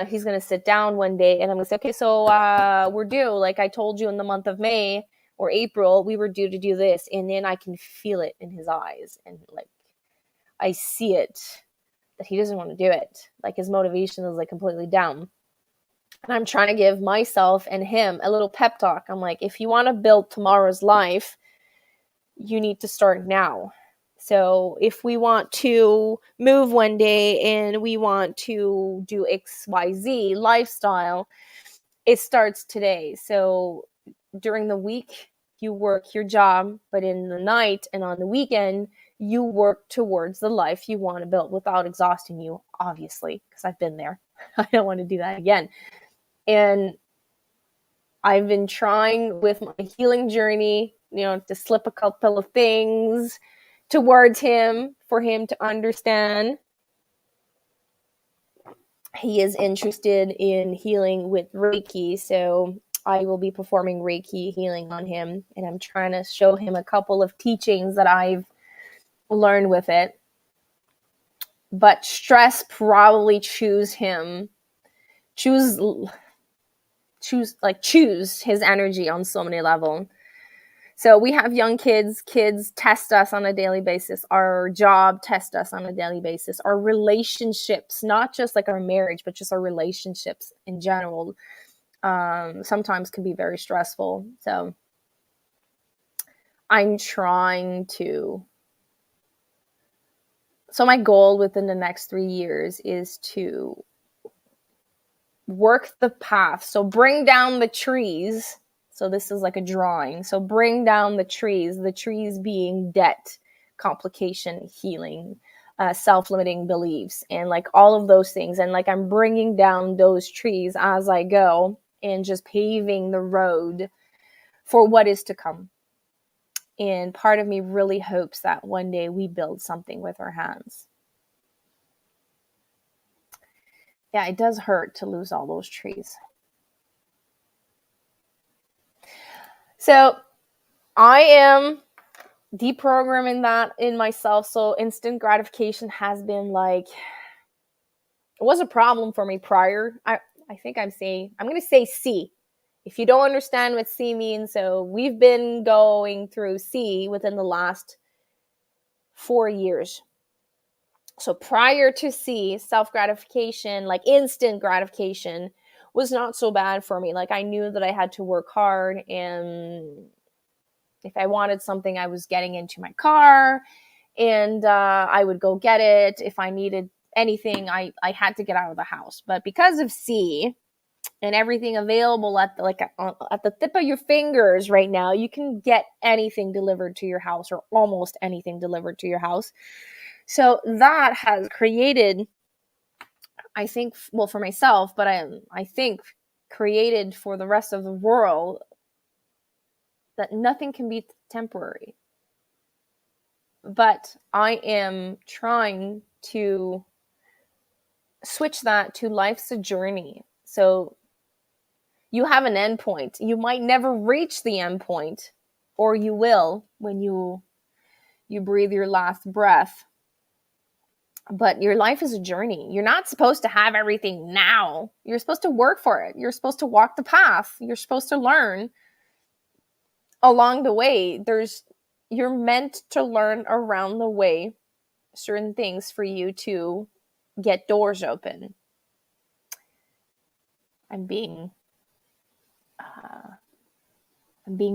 he's going to sit down one day and I'm going to say, okay, so we're due. Like I told you in the month of May or April, we were due to do this. And then I can feel it in his eyes. And like, I see it that he doesn't want to do it. Like his motivation is like completely down. And I'm trying to give myself and him a little pep talk. I'm like, if you want to build tomorrow's life, you need to start now. So if we want to move one day and we want to do XYZ lifestyle, it starts today. So during the week, you work your job, but in the night and on the weekend, you work towards the life you want to build without exhausting you, obviously, because I've been there. I don't want to do that again. And I've been trying with my healing journey, to slip a couple of things towards him for him to understand. He is interested in healing with Reiki, so I will be performing Reiki healing on him, and I'm trying to show him a couple of teachings that I've learned with it. But stress probably choose his energy on so many levels. So we have young kids. Kids test us on a daily basis. Our job tests us on a daily basis. Our relationships, not just like our marriage, but just our relationships in general, sometimes can be very stressful. So I'm trying to. So my goal within the next 3 years is to work the path. So bring down the trees. So this is like a drawing. So bring down the trees being debt, complication, healing, self-limiting beliefs, and like all of those things. And like I'm bringing down those trees as I go. and just paving the road for what is to come. And part of me really hopes that one day we build something with our hands. Yeah, it does hurt to lose all those trees. So I am deprogramming that in myself. So instant gratification has been like, it was a problem for me prior. I think I'm going to say C. If you don't understand what C means, so we've been going through C within the last 4 years. So prior to C, self-gratification, like instant gratification, was not so bad for me. Like I knew that I had to work hard, and if I wanted something, I was getting into my car and I would go get it. If I needed anything, I had to get out of the house. But because of C and everything available at the tip of your fingers right now, you can get anything delivered to your house, or almost anything delivered to your house. So that has created, I think, well, for myself, but I think created for the rest of the world, that nothing can be temporary. But I am trying to switch that to life's a journey. So you have an end point. You might never reach the end point, or you will when you breathe your last breath. But your life is a journey. You're not supposed to have everything now. You're supposed to work for it. You're supposed to walk the path. You're supposed to learn along the way. You're meant to learn around the way certain things for you to get doors open. I'm being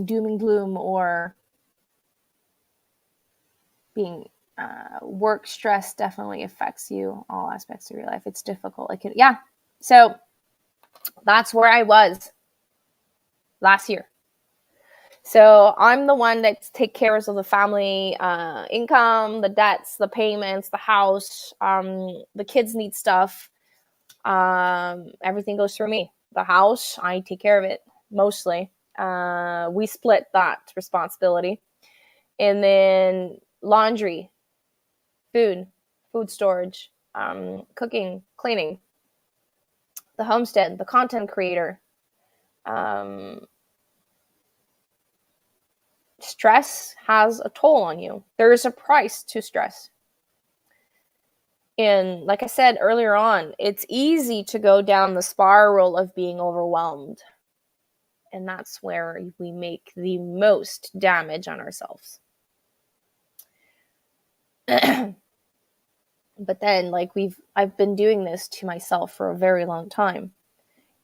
doom and gloom, or being work stress definitely affects you, all aspects of your life. It's difficult. So that's where I was last year. So I'm the one that takes care of the family income, the debts, the payments, the house. The kids need stuff. Everything goes through me. The house, I take care of it mostly. We split that responsibility. And then laundry, food storage, cooking, cleaning, the homestead, the content creator. Stress has a toll on you. There is a price to stress. And like I said earlier on, it's easy to go down the spiral of being overwhelmed. And that's where we make the most damage on ourselves. But then, I've been doing this to myself for a very long time.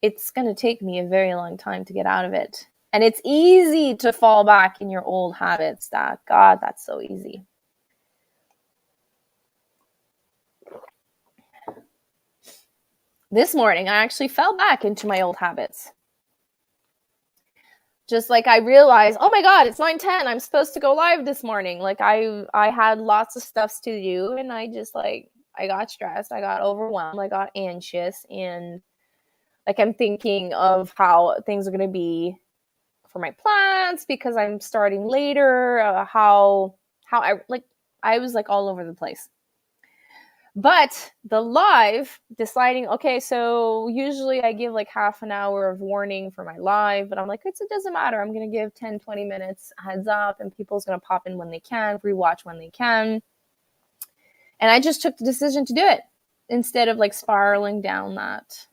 It's going to take me a very long time to get out of it. And it's easy to fall back in your old habits. That's so easy. This morning, I actually fell back into my old habits. Just like I realized, oh my God, it's 9:10. I'm supposed to go live this morning. I had lots of stuff to do, and I just I got stressed. I got overwhelmed. I got anxious, and I'm thinking of how things are going to be for my plants because I'm starting later. How I was all over the place. But the live, deciding, okay, so usually I give half an hour of warning for my live, but I'm it doesn't matter. I'm going to give 10, 20 minutes heads up, and people's going to pop in when they can, rewatch when they can. And I just took the decision to do it instead of spiraling down that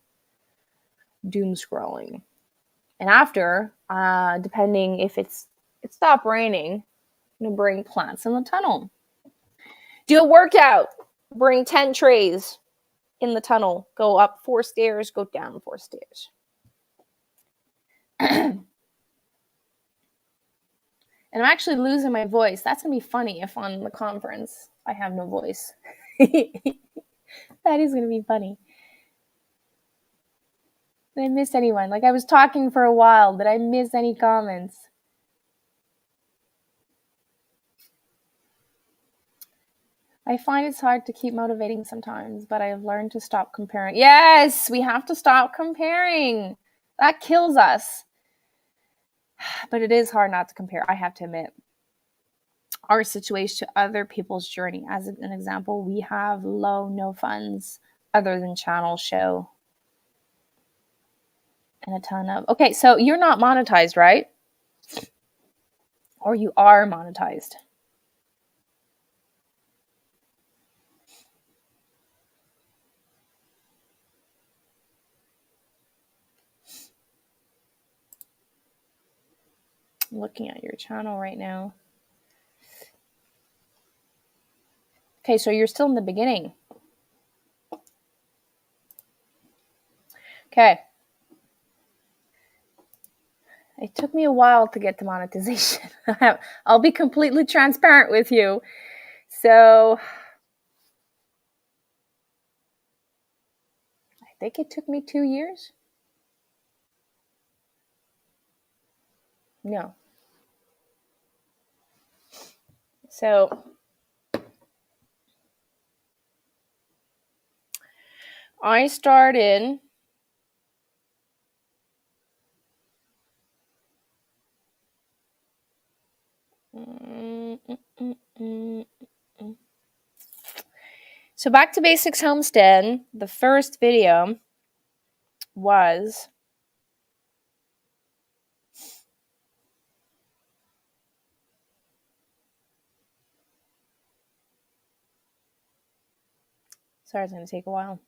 doom scrolling. And after, depending if it stopped raining, I'm going to bring plants in the tunnel. Do a workout. Bring 10 trays in the tunnel. Go up 4 stairs, go down 4 stairs. And I'm actually losing my voice. That's going to be funny if on the conference I have no voice. That is going to be funny. Did I miss anyone? I was talking for a while. Did I miss any comments? I find it's hard to keep motivating sometimes, but I've learned to stop comparing. Yes, we have to stop comparing. That kills us. But it is hard not to compare, I have to admit, our situation to other people's journey. As an example, we have no funds other than channel show and a ton of. Okay, so you're not monetized, right? Or you are monetized? I'm looking at your channel right now. Okay, so you're still in the beginning. Okay. It took me a while to get to monetization. I'll be completely transparent with you. So I think it took me 2 years. No. So I started So back to basics homestead, the first video was sorry, it's going to take a while.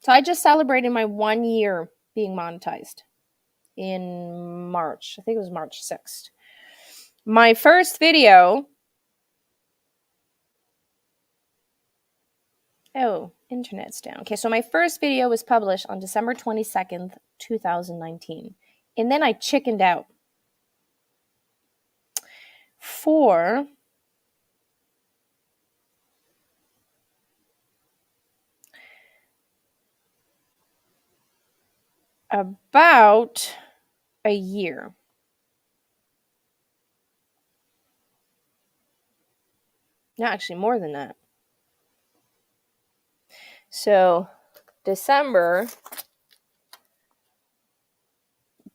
So I just celebrated my 1 year being monetized in March. I think it was March 6th. My first video. Oh, internet's down. Okay, so my first video was published on December 22nd, 2019. And then I chickened out for about a year. No, actually more than that. So December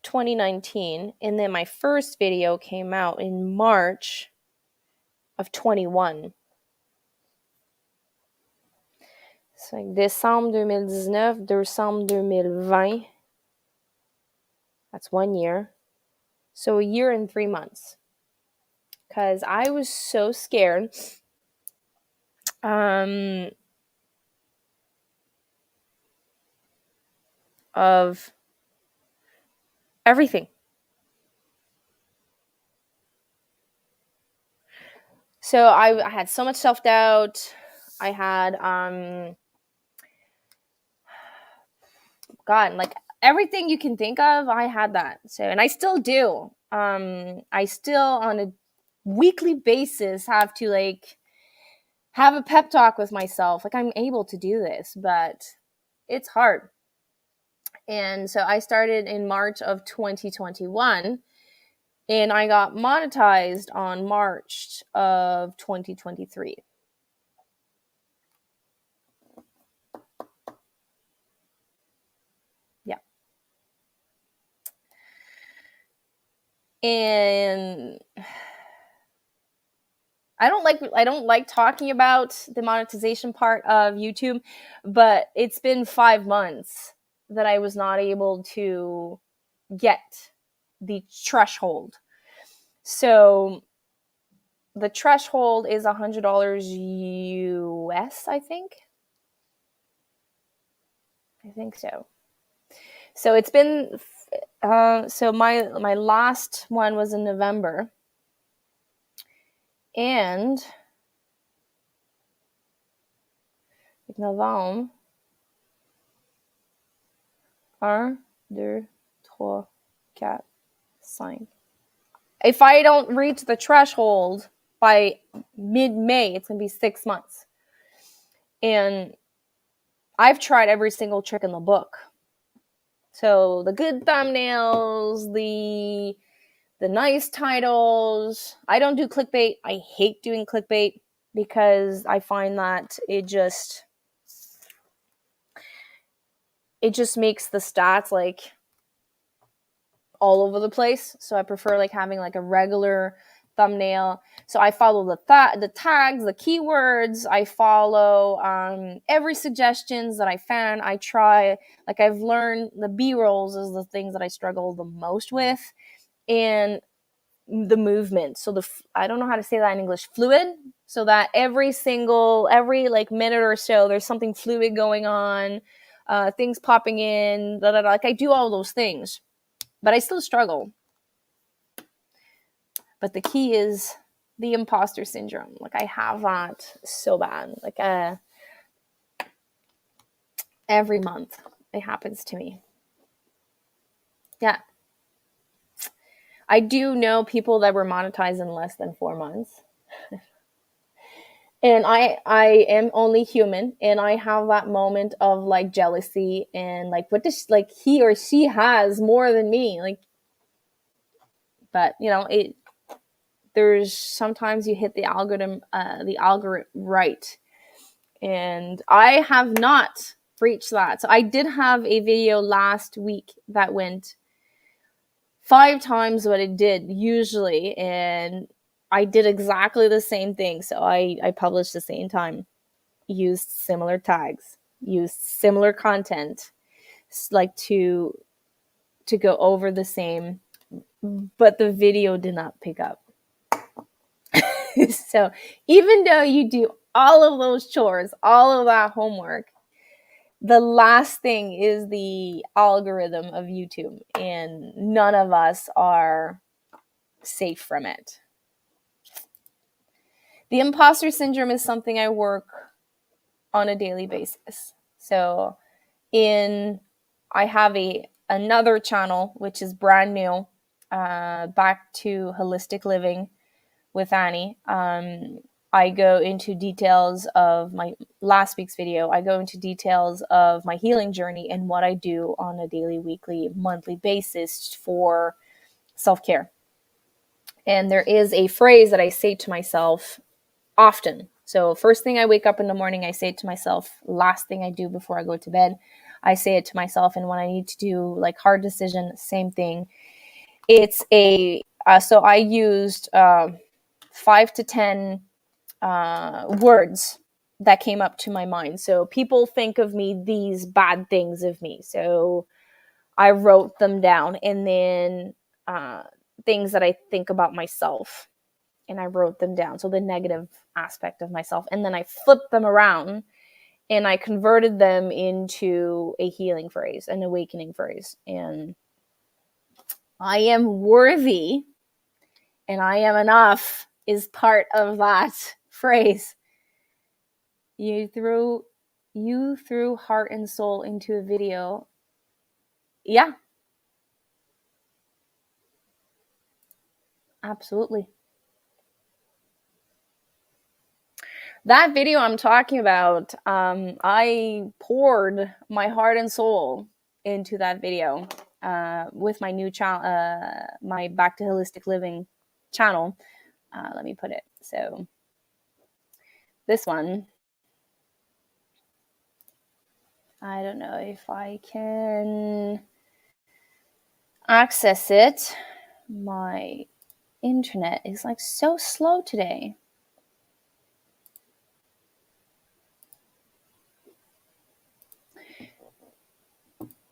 2019, and then my first video came out in March of 21. So décembre 2019, décembre 2020. That's 1 year. So a year and 3 months. Because I was so scared. Of everything. So I had so much self-doubt. I had God, like everything you can think of, I had that. So, and I still do. I still on a weekly basis have to like have a pep talk with myself. Like I'm able to do this, but it's hard. And so I started in March of 2021 and I got monetized on March of 2023. Yeah. And I don't like talking about the monetization part of YouTube, but it's been 5 months that I was not able to get the threshold. So the threshold is $100 US, I think. I think so. So it's been so my last one was in November. And Novembre 1, 2, 3, 4, 5. If I don't reach the threshold by mid-May, it's going to be 6 months. And I've tried every single trick in the book. So the good thumbnails, the nice titles. I don't do clickbait. I hate doing clickbait. because I find that it just makes the stats like all over the place. So I prefer like having like a regular thumbnail. So I follow the tags, the keywords. I follow every suggestions that I found. I try, like I've learned the B-rolls is the things that I struggle the most with, and the movement. So I don't know how to say that in English, fluid. So that every like minute or so, there's something fluid going on, things popping in, like I do all those things, but I still struggle. But the key is the imposter syndrome. Like I have that so bad. Like every month it happens to me. Yeah. I do know people that were monetized in less than 4 months. And I am only human, and I have that moment of like jealousy and like, what does like he or she has more than me, like, but you know, there's sometimes you hit the algorithm right, and I have not reached that. So I did have a video last week that went 5 times what it did usually, and I did exactly the same thing. So I published the same time, used similar tags, used similar content, like to go over the same, but the video did not pick up. So even though you do all of those chores, all of that homework, the last thing is the algorithm of YouTube, and none of us are safe from it. The imposter syndrome is something I work on a daily basis. So I have another channel, which is brand new, back to holistic living with Annie. I go into details of my last week's video. I go into details of my healing journey and what I do on a daily, weekly, monthly basis for self-care. And there is a phrase that I say to myself often. So first thing I wake up in the morning, I say it to myself. Last thing I do before I go to bed, I say it to myself. And when I need to do like hard decision, same thing. It's so I used 5 to 10 words that came up to my mind. So people think of me, these bad things of me. So I wrote them down, and then things that I think about myself, and I wrote them down. So the negative aspect of myself, and then I flipped them around and I converted them into a healing phrase, an awakening phrase. And I am worthy and I am enough is part of that phrase. You threw heart and soul into a video. Yeah. Absolutely. That video I'm talking about, I poured my heart and soul into that video with my new channel, my Back to Holistic Living channel. Let me put it. So this one, I don't know if I can access it. My internet is like so slow today.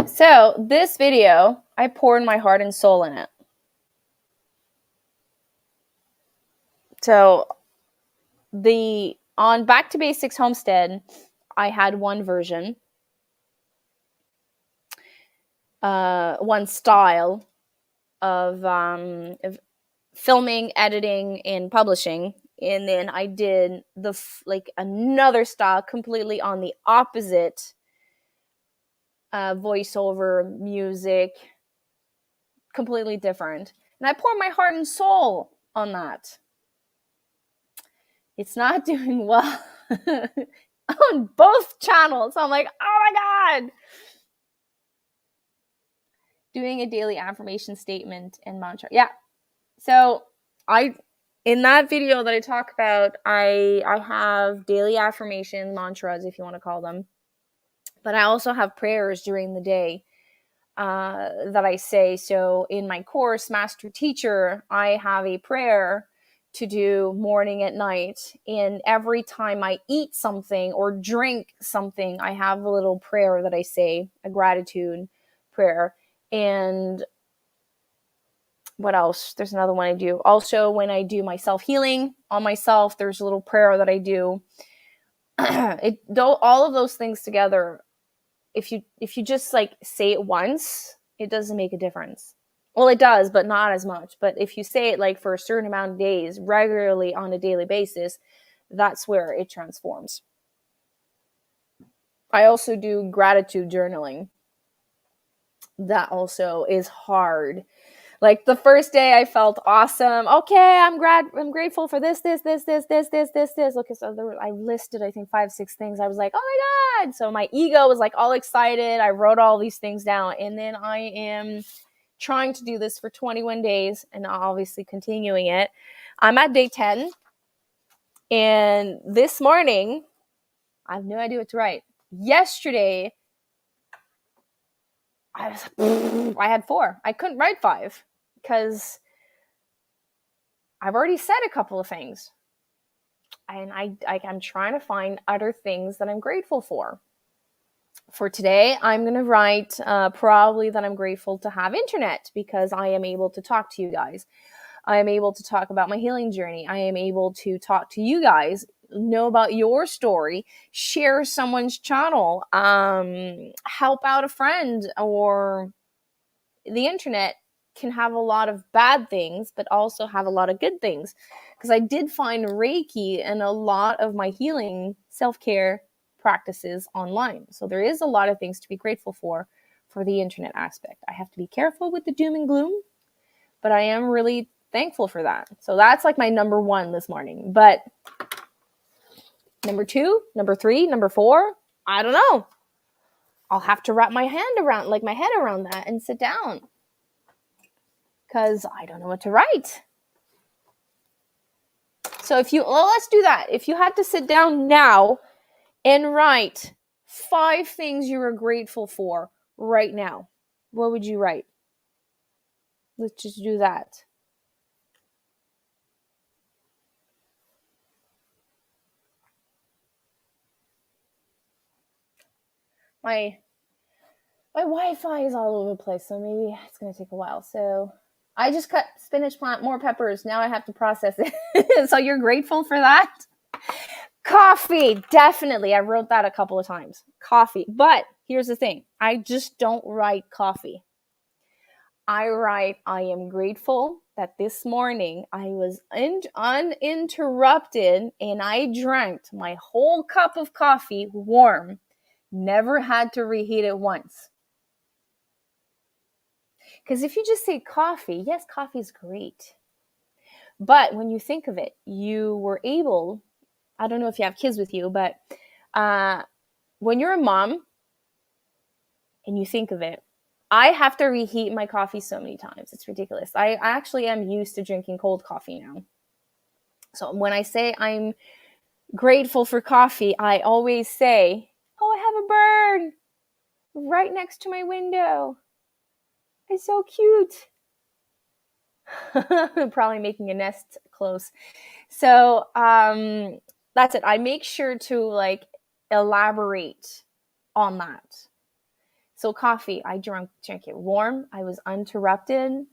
So this video, I poured my heart and soul in it. So on Back to Basics Homestead, I had one version, one style of filming, editing, and publishing. And then I did another style completely on the opposite, voiceover, music, completely different. And I poured my heart and soul on that. It's not doing well on both channels. So I'm like, oh my God. Doing a daily affirmation statement and mantra. Yeah. So I in that video that I talk about, I have daily affirmation mantras, if you want to call them, but I also have prayers during the day that I say. So in my course, Master Teacher, I have a prayer to do morning and night. And every time I eat something or drink something, I have a little prayer that I say, a gratitude prayer. And what else? There's another one I do. Also, when I do my self-healing on myself, there's a little prayer that I do. All of those things together, if you just like say it once, it doesn't make a difference. Well, it does, but not as much. But if you say it like for a certain amount of days, regularly on a daily basis, that's where it transforms. I also do gratitude journaling. That also is hard. Like the first day I felt awesome. Okay, I'm grateful for this. Okay, so I listed, I think 5-6 things. I was like, oh my God. So my ego was like all excited. I wrote all these things down. And then I am trying to do this for 21 days and obviously continuing it. I'm at day 10. And this morning, I have no idea what to write. Yesterday, I had 4. I couldn't write 5 because I've already said a couple of things. And I'm trying to find other things that I'm grateful for. For today, I'm going to write probably that I'm grateful to have internet because I am able to talk to you guys. I am able to talk about my healing journey. I am able to talk to you guys, know about your story, share someone's channel, help out a friend, or the internet can have a lot of bad things, but also have a lot of good things. Because I did find Reiki and a lot of my healing self-care practices online. So there is a lot of things to be grateful for the internet aspect. I have to be careful with the doom and gloom, but I am really thankful for that. So that's like my number 1 this morning. But number 2, number 3, number 4, I don't know. I'll have to wrap my head around that and sit down because I don't know what to write. So let's do that. If you had to sit down now and write 5 things you are grateful for right now, what would you write? Let's just do that. My Wi-Fi is all over the place, so maybe it's going to take a while. So I just cut spinach plant, more peppers. Now I have to process it. So you're grateful for that? Coffee, definitely. I wrote that a couple of times. Coffee. But here's the thing. I just don't write coffee. I write, I am grateful that this morning I was uninterrupted and I drank my whole cup of coffee warm. Never had to reheat it once. Because if you just say coffee, yes, coffee is great. But when you think of it, you were able, I don't know if you have kids with you, but when you're a mom and you think of it, I have to reheat my coffee so many times. It's ridiculous. I actually am used to drinking cold coffee now. So when I say I'm grateful for coffee, I always say, oh, I have a bird right next to my window. It's so cute. Probably making a nest close. So that's it. I make sure to like elaborate on that. So coffee, I drank it warm. I was uninterrupted.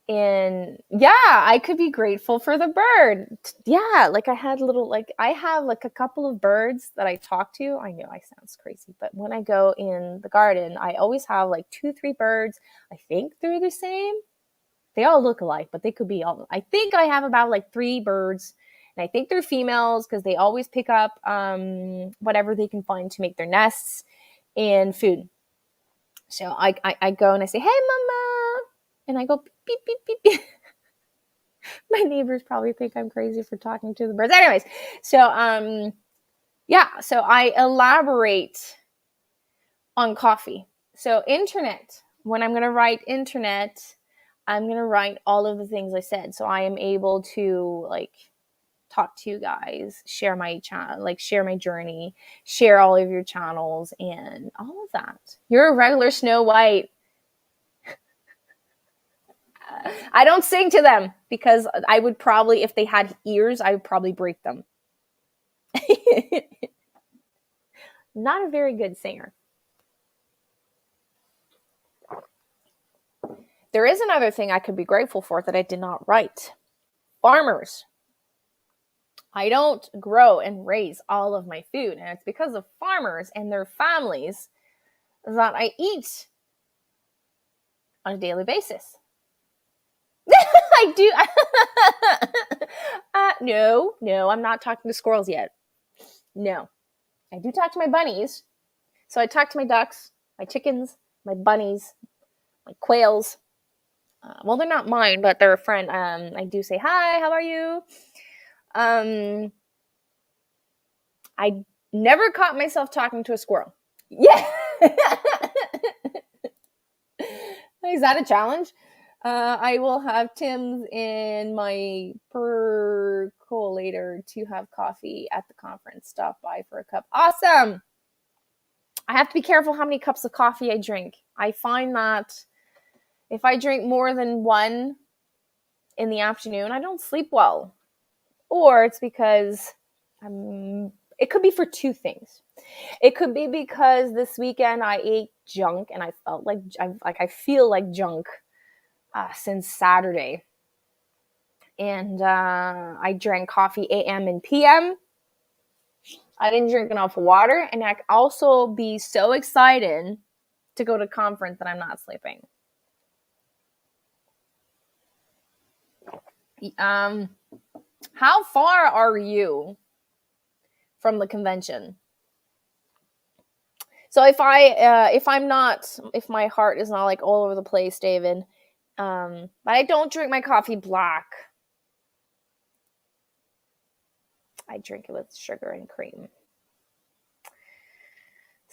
And yeah, I could be grateful for the bird. Yeah, like I have like a couple of birds that I talk to. I know I sounds crazy, but when I go in the garden, I always have like 2-3 birds. I think they're the same. They all look alike, but they could be all. I think I have about like 3 birds, and I think they're females because they always pick up whatever they can find to make their nests and food. So I go and I say, hey, mama. And I go, beep, beep, beep, beep. My neighbors probably think I'm crazy for talking to the birds. Anyways, so, so I elaborate on coffee. So internet, when I'm going to write internet, I'm going to write all of the things I said. So I am able to like talk to you guys, share my channel, like share my journey, share all of your channels and all of that. You're a regular Snow White. I don't sing to them because I would probably, if they had ears, I would probably break them. Not a very good singer. There is another thing I could be grateful for that I did not write. Farmers. I don't grow and raise all of my food, and it's because of farmers and their families that I eat on a daily basis. I do. No, I'm not talking to squirrels yet. No, I do talk to my bunnies. So I talk to my ducks, my chickens, my bunnies, my quails. Well, they're not mine, but they're a friend. I do say, hi, how are you? I never caught myself talking to a squirrel. Yeah. Is that a challenge? I will have Tim's in my percolator to have coffee at the conference. Stop by for a cup. Awesome. I have to be careful how many cups of coffee I drink. I find that if I drink more than one in the afternoon, I don't sleep well. Or it's because it could be for two things. It could be because this weekend I ate junk and I felt like I feel like junk since Saturday. And I drank coffee AM and PM. I didn't drink enough water, and I could also be so excited to go to conference that I'm not sleeping. How far are you from the convention? So if my heart is not like all over the place, David, but I don't drink my coffee black. I drink it with sugar and cream.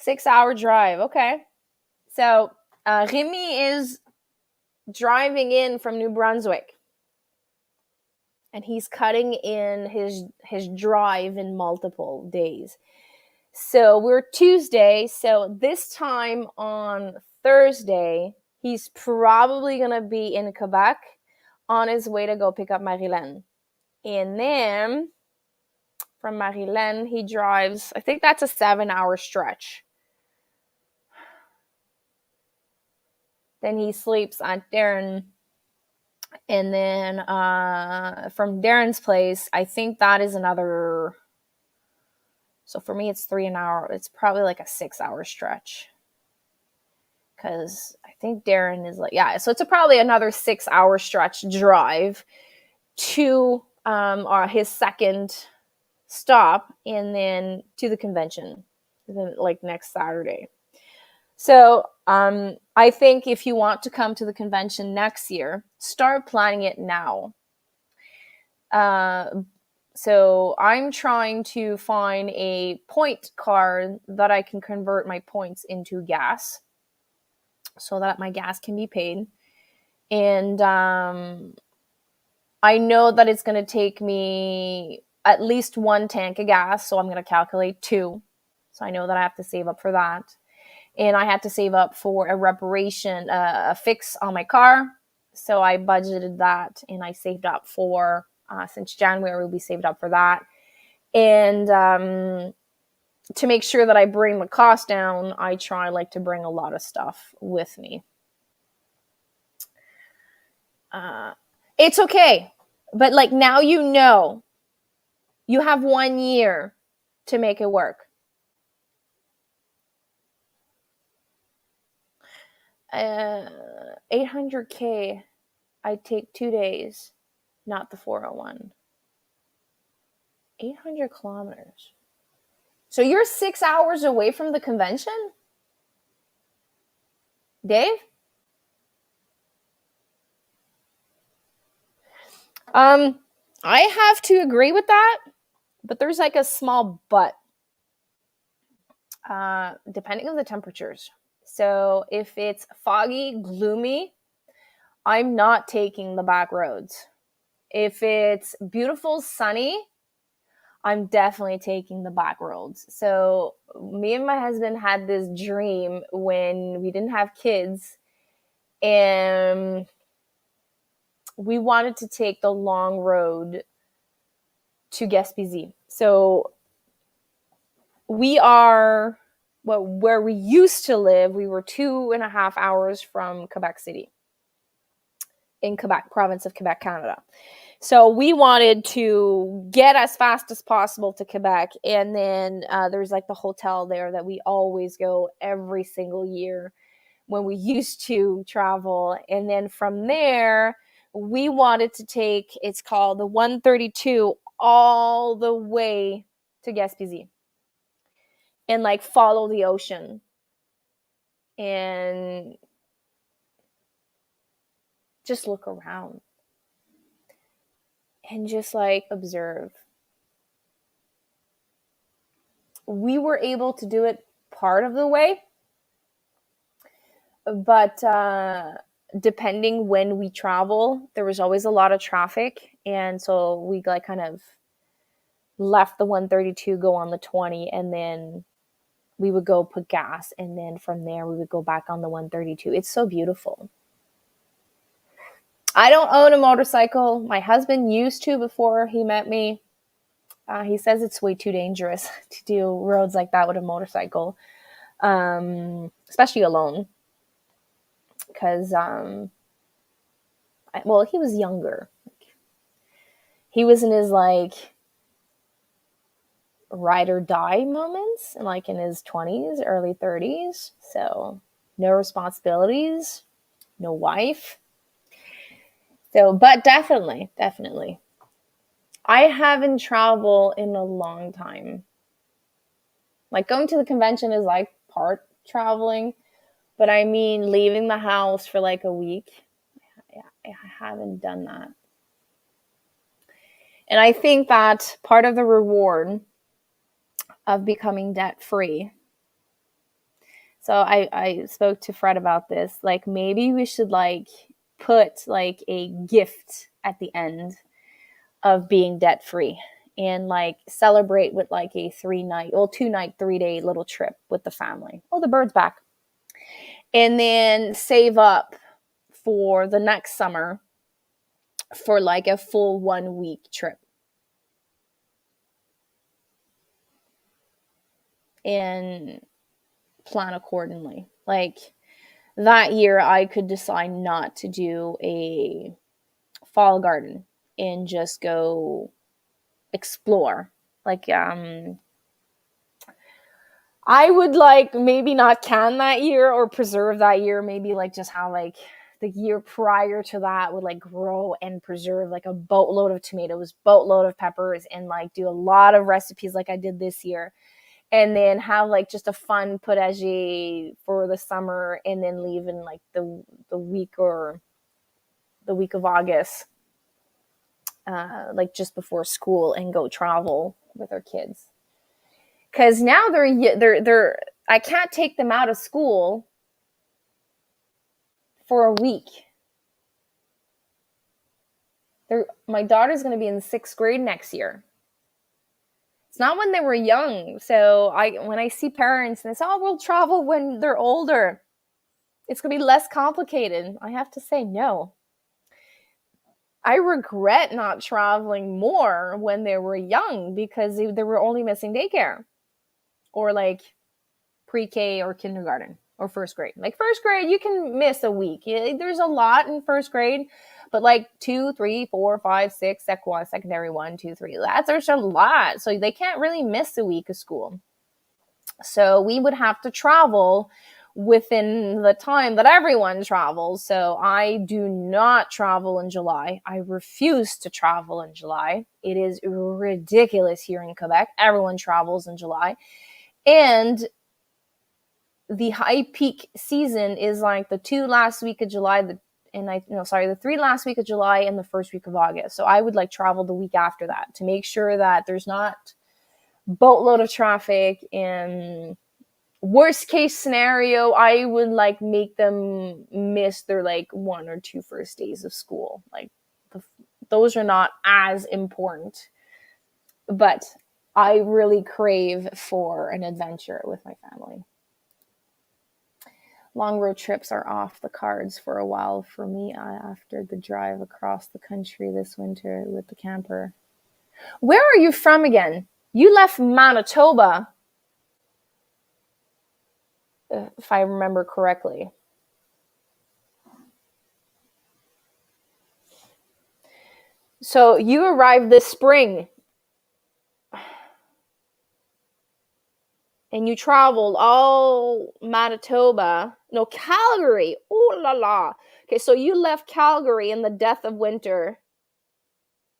6-hour drive. Okay. So Remy is driving in from New Brunswick. And he's cutting in his drive in multiple days. So we're Tuesday. So this time on Thursday, he's probably going to be in Quebec on his way to go pick up Marilyn. And then from Marilyn, he drives, I think that's a 7-hour stretch. Then he sleeps at Darren. And then from Darren's place, I think that is another. So for me, it's 3 an hour. It's probably like a 6-hour stretch. Because I think Darren is like, yeah. So it's probably another 6-hour stretch drive to his second stop and then to the convention, like next Saturday. So I think if you want to come to the convention next year, start planning it now. So I'm trying to find a point card that I can convert my points into gas so that my gas can be paid. And I know that it's going to take me at least 1 tank of gas, so I'm going to calculate 2. So I know that I have to save up for that. And I had to save up for a reparation, a fix on my car. So I budgeted that and I saved up for, since January, we saved up for that. And to make sure that I bring the cost down, I try like to bring a lot of stuff with me. It's okay. But like now you know, you have 1 year to make it work. 800K, I'd take 2 days, not the 401. 800 kilometers. So you're 6 hours away from the convention? Dave? I have to agree with that, but there's like a small but. Depending on the temperatures. So if it's foggy, gloomy, I'm not taking the back roads. If it's beautiful, sunny, I'm definitely taking the back roads. So me and my husband had this dream when we didn't have kids, and we wanted to take the long road to Gaspésie. So we are, well, where we used to live, we were 2.5 hours from Quebec City in Quebec, province of Quebec, Canada. So we wanted to get as fast as possible to Quebec. And then there's like the hotel there that we always go every single year when we used to travel. And then from there, we wanted to take, it's called the 132, all the way to Gaspésie and like follow the ocean and just look around and just like observe. We were able to do it part of the way, but depending when we travel, there was always a lot of traffic, and so we like kind of left the 132, go on the 20, and then we would go put gas, and then from there we would go back on the 132. It's so beautiful. I don't own a motorcycle. My husband used to before he met me. He says it's way too dangerous to do roads like that with a motorcycle, especially alone. Because, well, he was younger. He was in his like ride or die moments, and like in his 20s, early 30s. So no responsibilities, no wife. So, but definitely. I haven't traveled in a long time. Like going to the convention is like part traveling, but I mean leaving the house for like a week, I haven't done that. And I think that part of the reward of becoming debt free. So I spoke to Fred about this. Like maybe we should like put like a gift at the end of being debt free and like celebrate with like a 2-night, 3-day little trip with the family. Oh, the bird's back. And then save up for the next summer for like a full 1-week trip. And plan accordingly. Like that year I could decide not to do a fall garden and just go explore. Like I would like maybe not can that year or preserve that year, maybe like just how like the year prior to that would like grow and preserve like a boatload of tomatoes, boatload of peppers, and like do a lot of recipes like I did this year. And then have like just a fun potager for the summer, and then leave in like the week of August, like just before school, and go travel with our kids. Because now they're I can't take them out of school for a week. My daughter's going to be in 6th grade next year. It's not when they were young. So when I see parents and they say, oh, we'll travel when they're older, it's going to be less complicated. I have to say no. I regret not traveling more when they were young because they were only missing daycare or like pre-K or kindergarten or 1st grade. Like 1st grade, you can miss a week. There's a lot in 1st grade. But like 2, 3, 4, 5, 6, secondary 1, 2, 3, there's a lot. So they can't really miss a week of school. So we would have to travel within the time that everyone travels. So I do not travel in July. I refuse to travel in July. It is ridiculous here in Quebec. Everyone travels in July. And the high peak season is like the 2 last week of July, the 3 last week of July and the 1st week of August. So I would like travel the week after that to make sure that there's not boatload of traffic and Worst case scenario, I would like make them miss their like 1 or 2 first days of school. Like the, those are not as important, but I really crave for an adventure with my family. Long road trips are off the cards for a while for me after the drive across the country this winter with the camper. Where are you from again? You left Manitoba, if I remember correctly. So you arrived this spring and you traveled all Manitoba. No, Calgary. Ooh la la. Okay, so you left Calgary in the depth of winter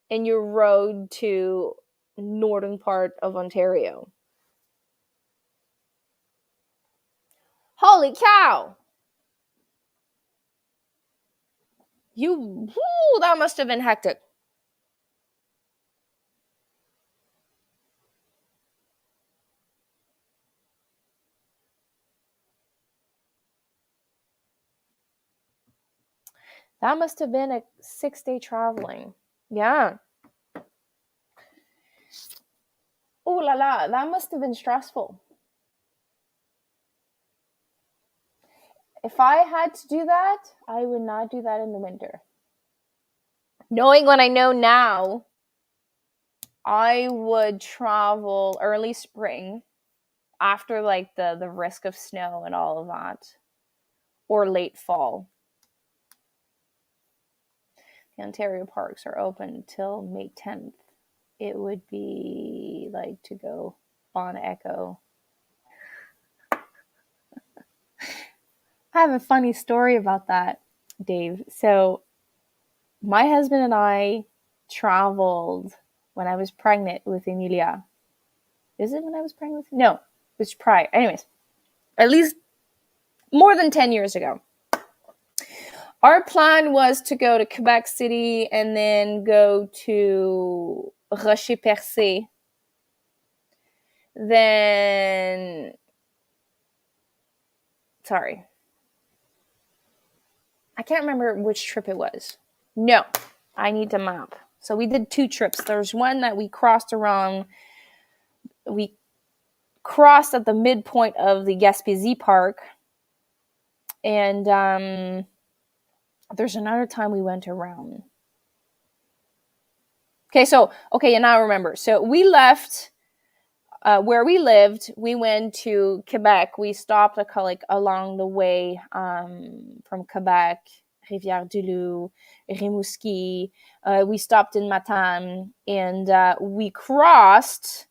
and you rode to northern part of Ontario. Holy cow! That must have been hectic. That must have been a 6-day traveling. Yeah. Oh la la, that must have been stressful. If I had to do that, I would not do that in the winter. Knowing what I know now, I would travel early spring after like the risk of snow and all of that, or late fall. The Ontario parks are open till May 10th. It would be like to go on Echo. I have a funny story about that, Dave. So my husband and I traveled when I was pregnant with Emilia. Is it when I was pregnant? No, it was prior. Anyways, at least more than 10 years ago. Our plan was to go to Quebec City and then go to Rocher-Percé. Then, sorry. I can't remember which trip it was. No, I need to map. So we did 2 trips. There's one that we crossed around. We crossed at the midpoint of the Gaspésie Park. And there's another time we went around. Okay, and now I remember. So we left where we lived. We went to Quebec. We stopped like along the way from Quebec, Rivière-du-Loup, Rimouski. We stopped in Matane, and we crossed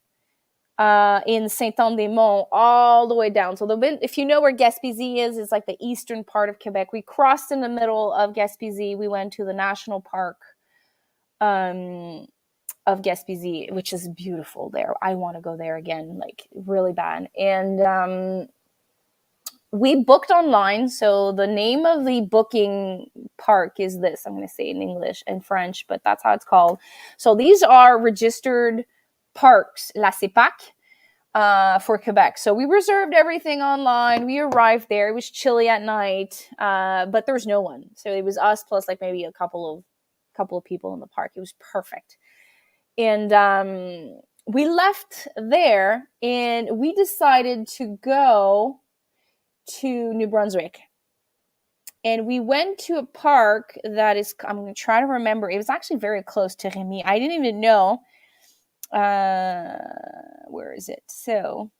in Saint-Anne-des-Monts all the way down. So if you know where Gaspésie is, it's like the eastern part of Quebec. We crossed in the middle of Gaspésie. We went to the national park of Gaspésie, which is beautiful there. I want to go there again, like really bad. And we booked online. So the name of the booking park is this. I'm going to say it in English and French, but that's how it's called. So these are registered parks, La CEPAC, for Quebec. So we reserved everything online. We arrived there. It was chilly at night, but there was no one. So it was us plus like maybe a couple of people in the park. It was perfect. And we left there and we decided to go to New Brunswick. And we went to a park that is, I'm going to try to remember, it was actually very close to Rémy. I didn't even know. Where is it? So,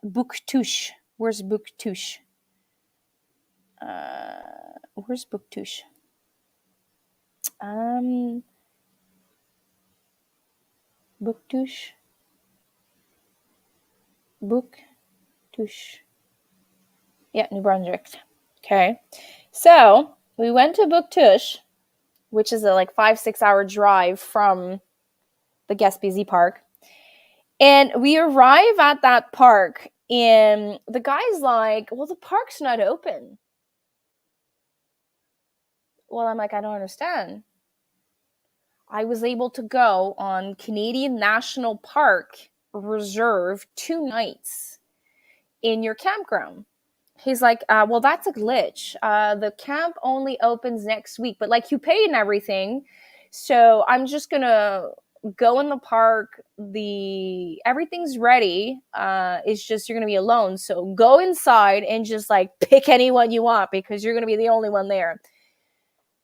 Bouctouche. Where's Bouctouche? Where's Bouctouche? Bouctouche. Bouctouche. Yeah, New Brunswick. Okay. So we went to Bouctouche, which is a like 5-6 hour drive from the Gaspésie Park. And we arrive at that park and the guy's like, well, the park's not open. Well, I'm like, I don't understand. I was able to go on Canadian National Park Reserve 2 nights. in your campground. He's like, well, that's a glitch. The camp only opens next week, but like you paid and everything. So I'm just going to go in the park. Everything's ready. It's just, you're going to be alone. So go inside and just like pick anyone you want because you're going to be the only one there.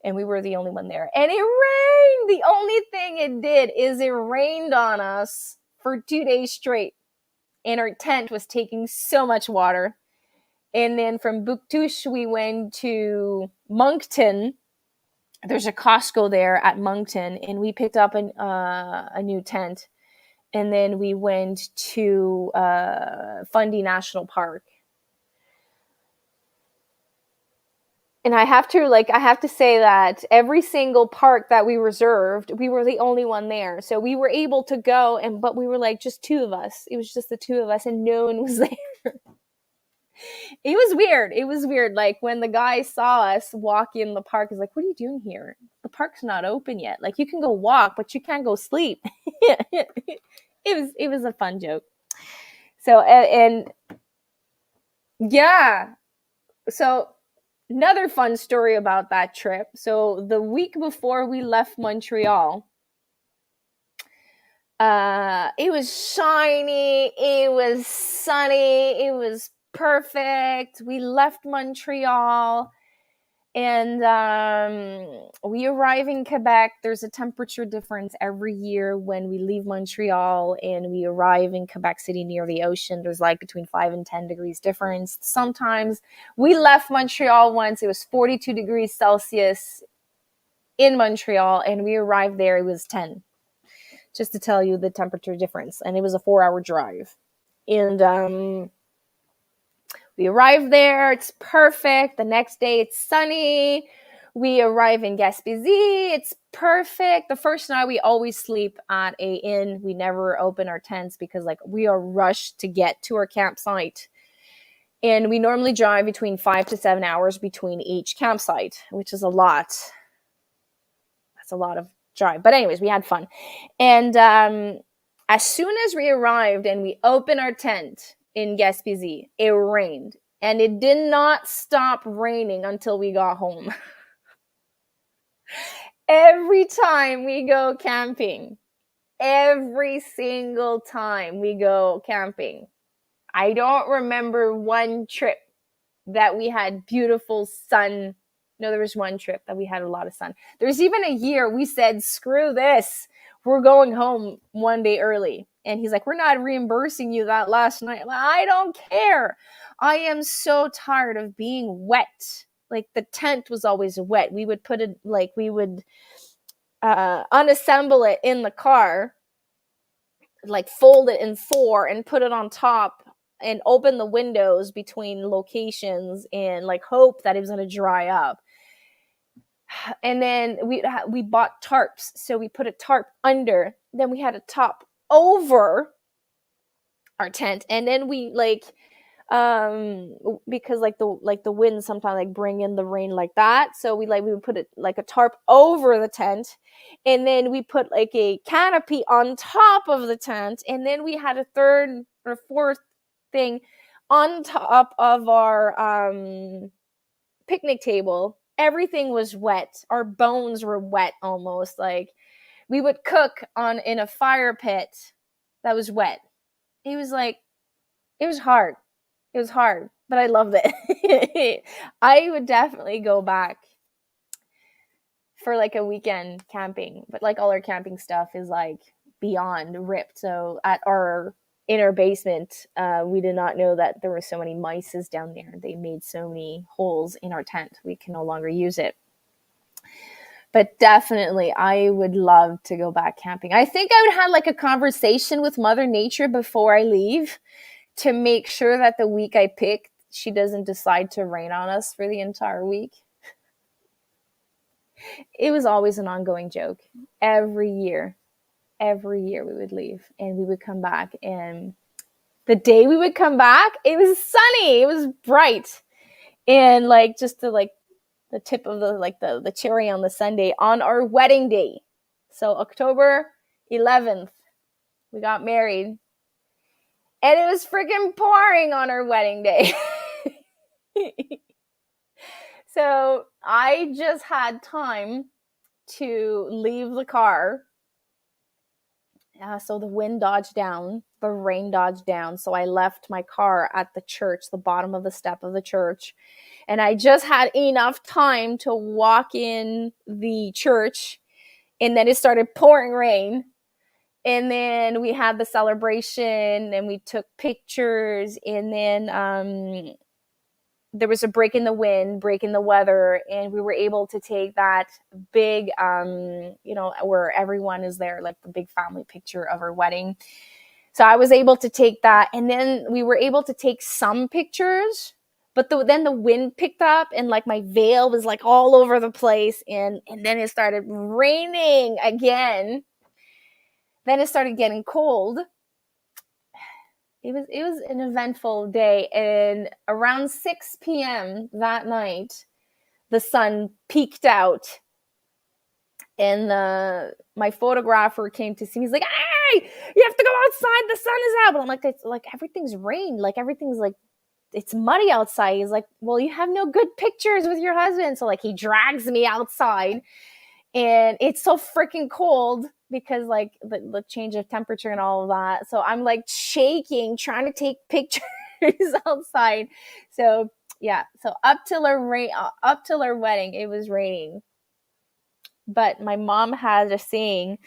And we were the only one there. And it rained. The only thing it did is it rained on us for 2 days straight. And our tent was taking so much water. And then from Bouctouche, we went to Moncton. There's a Costco there at Moncton, and we picked up a new tent. And then we went to Fundy National Park. And I have to say that every single park that we reserved, we were the only one there. So we were able to go, but we were like just two of us. It was just the two of us, and no one was there. It was weird. It was weird. Like when the guy saw us walk in the park, he's like, "What are you doing here? The park's not open yet. Like you can go walk, but you can't go sleep." It was a fun joke. So and yeah. So another fun story about that trip. So the week before we left Montreal, it was shiny, it was sunny, it was perfect. We left Montreal and we arrive in Quebec. There's a temperature difference every year when we leave Montreal and we arrive in Quebec City near the ocean. There's like between 5 and 10 degrees difference. Sometimes we left Montreal once, it was 42 degrees Celsius in Montreal, and we arrived there, it was 10. Just to tell you the temperature difference. And it was a 4-hour drive. And we arrived there. It's perfect. The next day, it's sunny. We arrive in Gaspésie. It's perfect. The first night, we always sleep at a inn. We never open our tents because like we are rushed to get to our campsite. And we normally drive between 5 to 7 hours between each campsite, which is a lot. That's a lot of drive. But anyways, we had fun. And as soon as we arrived and we opened our tent in Gaspésie, it rained. And it did not stop raining until we got home. Every time we go camping, every single time we go camping, I don't remember one trip that we had beautiful sun. No, there was one trip that we had a lot of sun. There's even a year we said, screw this. We're going home one day early. And he's like, we're not reimbursing you that last night. I don't care. I am so tired of being wet. Like the tent was always wet. We would put it, like we would unassemble it in the car, like fold it in 4 and put it on top and open the windows between locations and like hope that it was going to dry up. And then we bought tarps. So we put a tarp under, then we had a top over our tent. And then we like, because like the wind sometimes like bring in the rain like that. So we would put it like a tarp over the tent. And then we put like a canopy on top of the tent. And then we had a third or fourth thing on top of our picnic table. Everything was wet. Our bones were wet almost. Like we would cook in a fire pit that was wet. It was hard. It was hard, but I loved it. I would definitely go back for like a weekend camping, but like all our camping stuff is like beyond ripped. So in our basement, we did not know that there were so many mice down there. They made so many holes in our tent. We can no longer use it. But definitely, I would love to go back camping. I think I would have like a conversation with Mother Nature before I leave to make sure that the week I picked, she doesn't decide to rain on us for the entire week. It was always an ongoing joke. Every year we would leave and we would come back, and the day we would come back, it was sunny, it was bright, and like just the tip of the cherry on the sundae on our wedding day. So October 11th, we got married, And it was freaking pouring on our wedding day. So I just had time to leave the car. So the wind dodged down, the rain dodged down. So I left my car at the church, the bottom of the step of the church. And I just had enough time to walk in the church. And then it started pouring rain. And then we had the celebration and we took pictures. And then there was a break in the wind, break in the weather. And we were able to take that big, where everyone is there, like the big family picture of our wedding. So I was able to take that. And then we were able to take some pictures. But then the wind picked up and like my veil was like all over the place. And then it started raining again. Then it started getting cold. It was an eventful day. And around 6 p.m. that night, the sun peeked out. And my photographer came to see me. He's like, "Hey, you have to go outside. The sun is out." But I'm like, it's like everything's rain. Like everything's like, it's muddy outside. He's like, "Well, you have no good pictures with your husband." So like he drags me outside. And it's so freaking cold because like the change of temperature and all of that. So I'm like shaking, trying to take pictures outside. So yeah, so up till our wedding, it was raining. But my mom had a saying,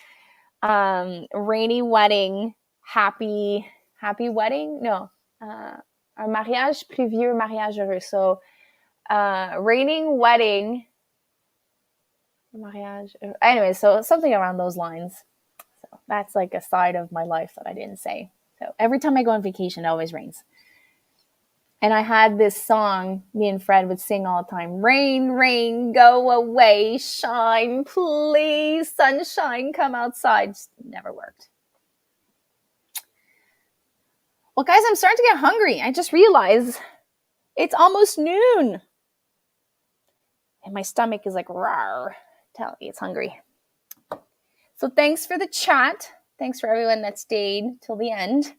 rainy wedding, happy wedding. No, un mariage pluvieux, mariage heureux. So raining wedding, mariage. Anyway, so something around those lines. So that's like a side of my life that I didn't say. So every time I go on vacation, it always rains. And I had this song me and Fred would sing all the time. Rain, rain, go away, shine, please, sunshine, come outside. Just never worked. Well, guys, I'm starting to get hungry. I just realized it's almost noon. And my stomach is like, rawr. Tell me it's hungry. So thanks for the chat. Thanks for everyone that stayed till the end.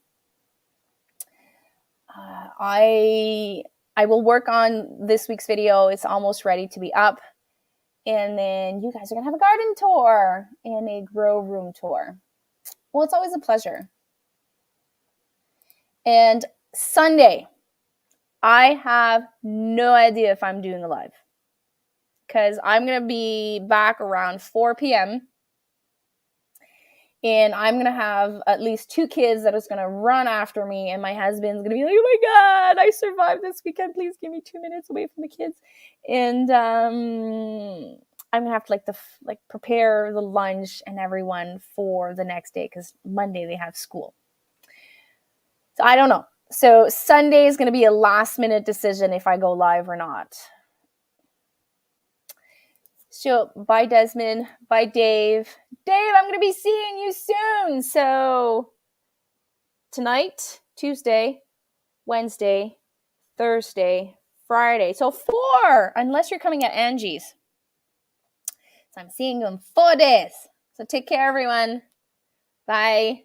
I will work on this week's video. It's almost ready to be up. And then you guys are going to have a garden tour and a grow room tour. Well, it's always a pleasure. And Sunday, I have no idea if I'm doing a live. Because I'm going to be back around 4 p.m. And I'm going to have at least 2 kids that is going to run after me. And my husband's going to be like, "Oh my God, I survived this weekend. Please give me 2 minutes away from the kids." And I'm going to have to prepare the lunch and everyone for the next day. Because Monday they have school. So I don't know. So Sunday is going to be a last minute decision if I go live or not. So, bye, Desmond. Bye, Dave. Dave, I'm going to be seeing you soon. So, tonight, Tuesday, Wednesday, Thursday, Friday. So, 4, unless you're coming at Angie's. So, I'm seeing you in 4 days. So, take care, everyone. Bye.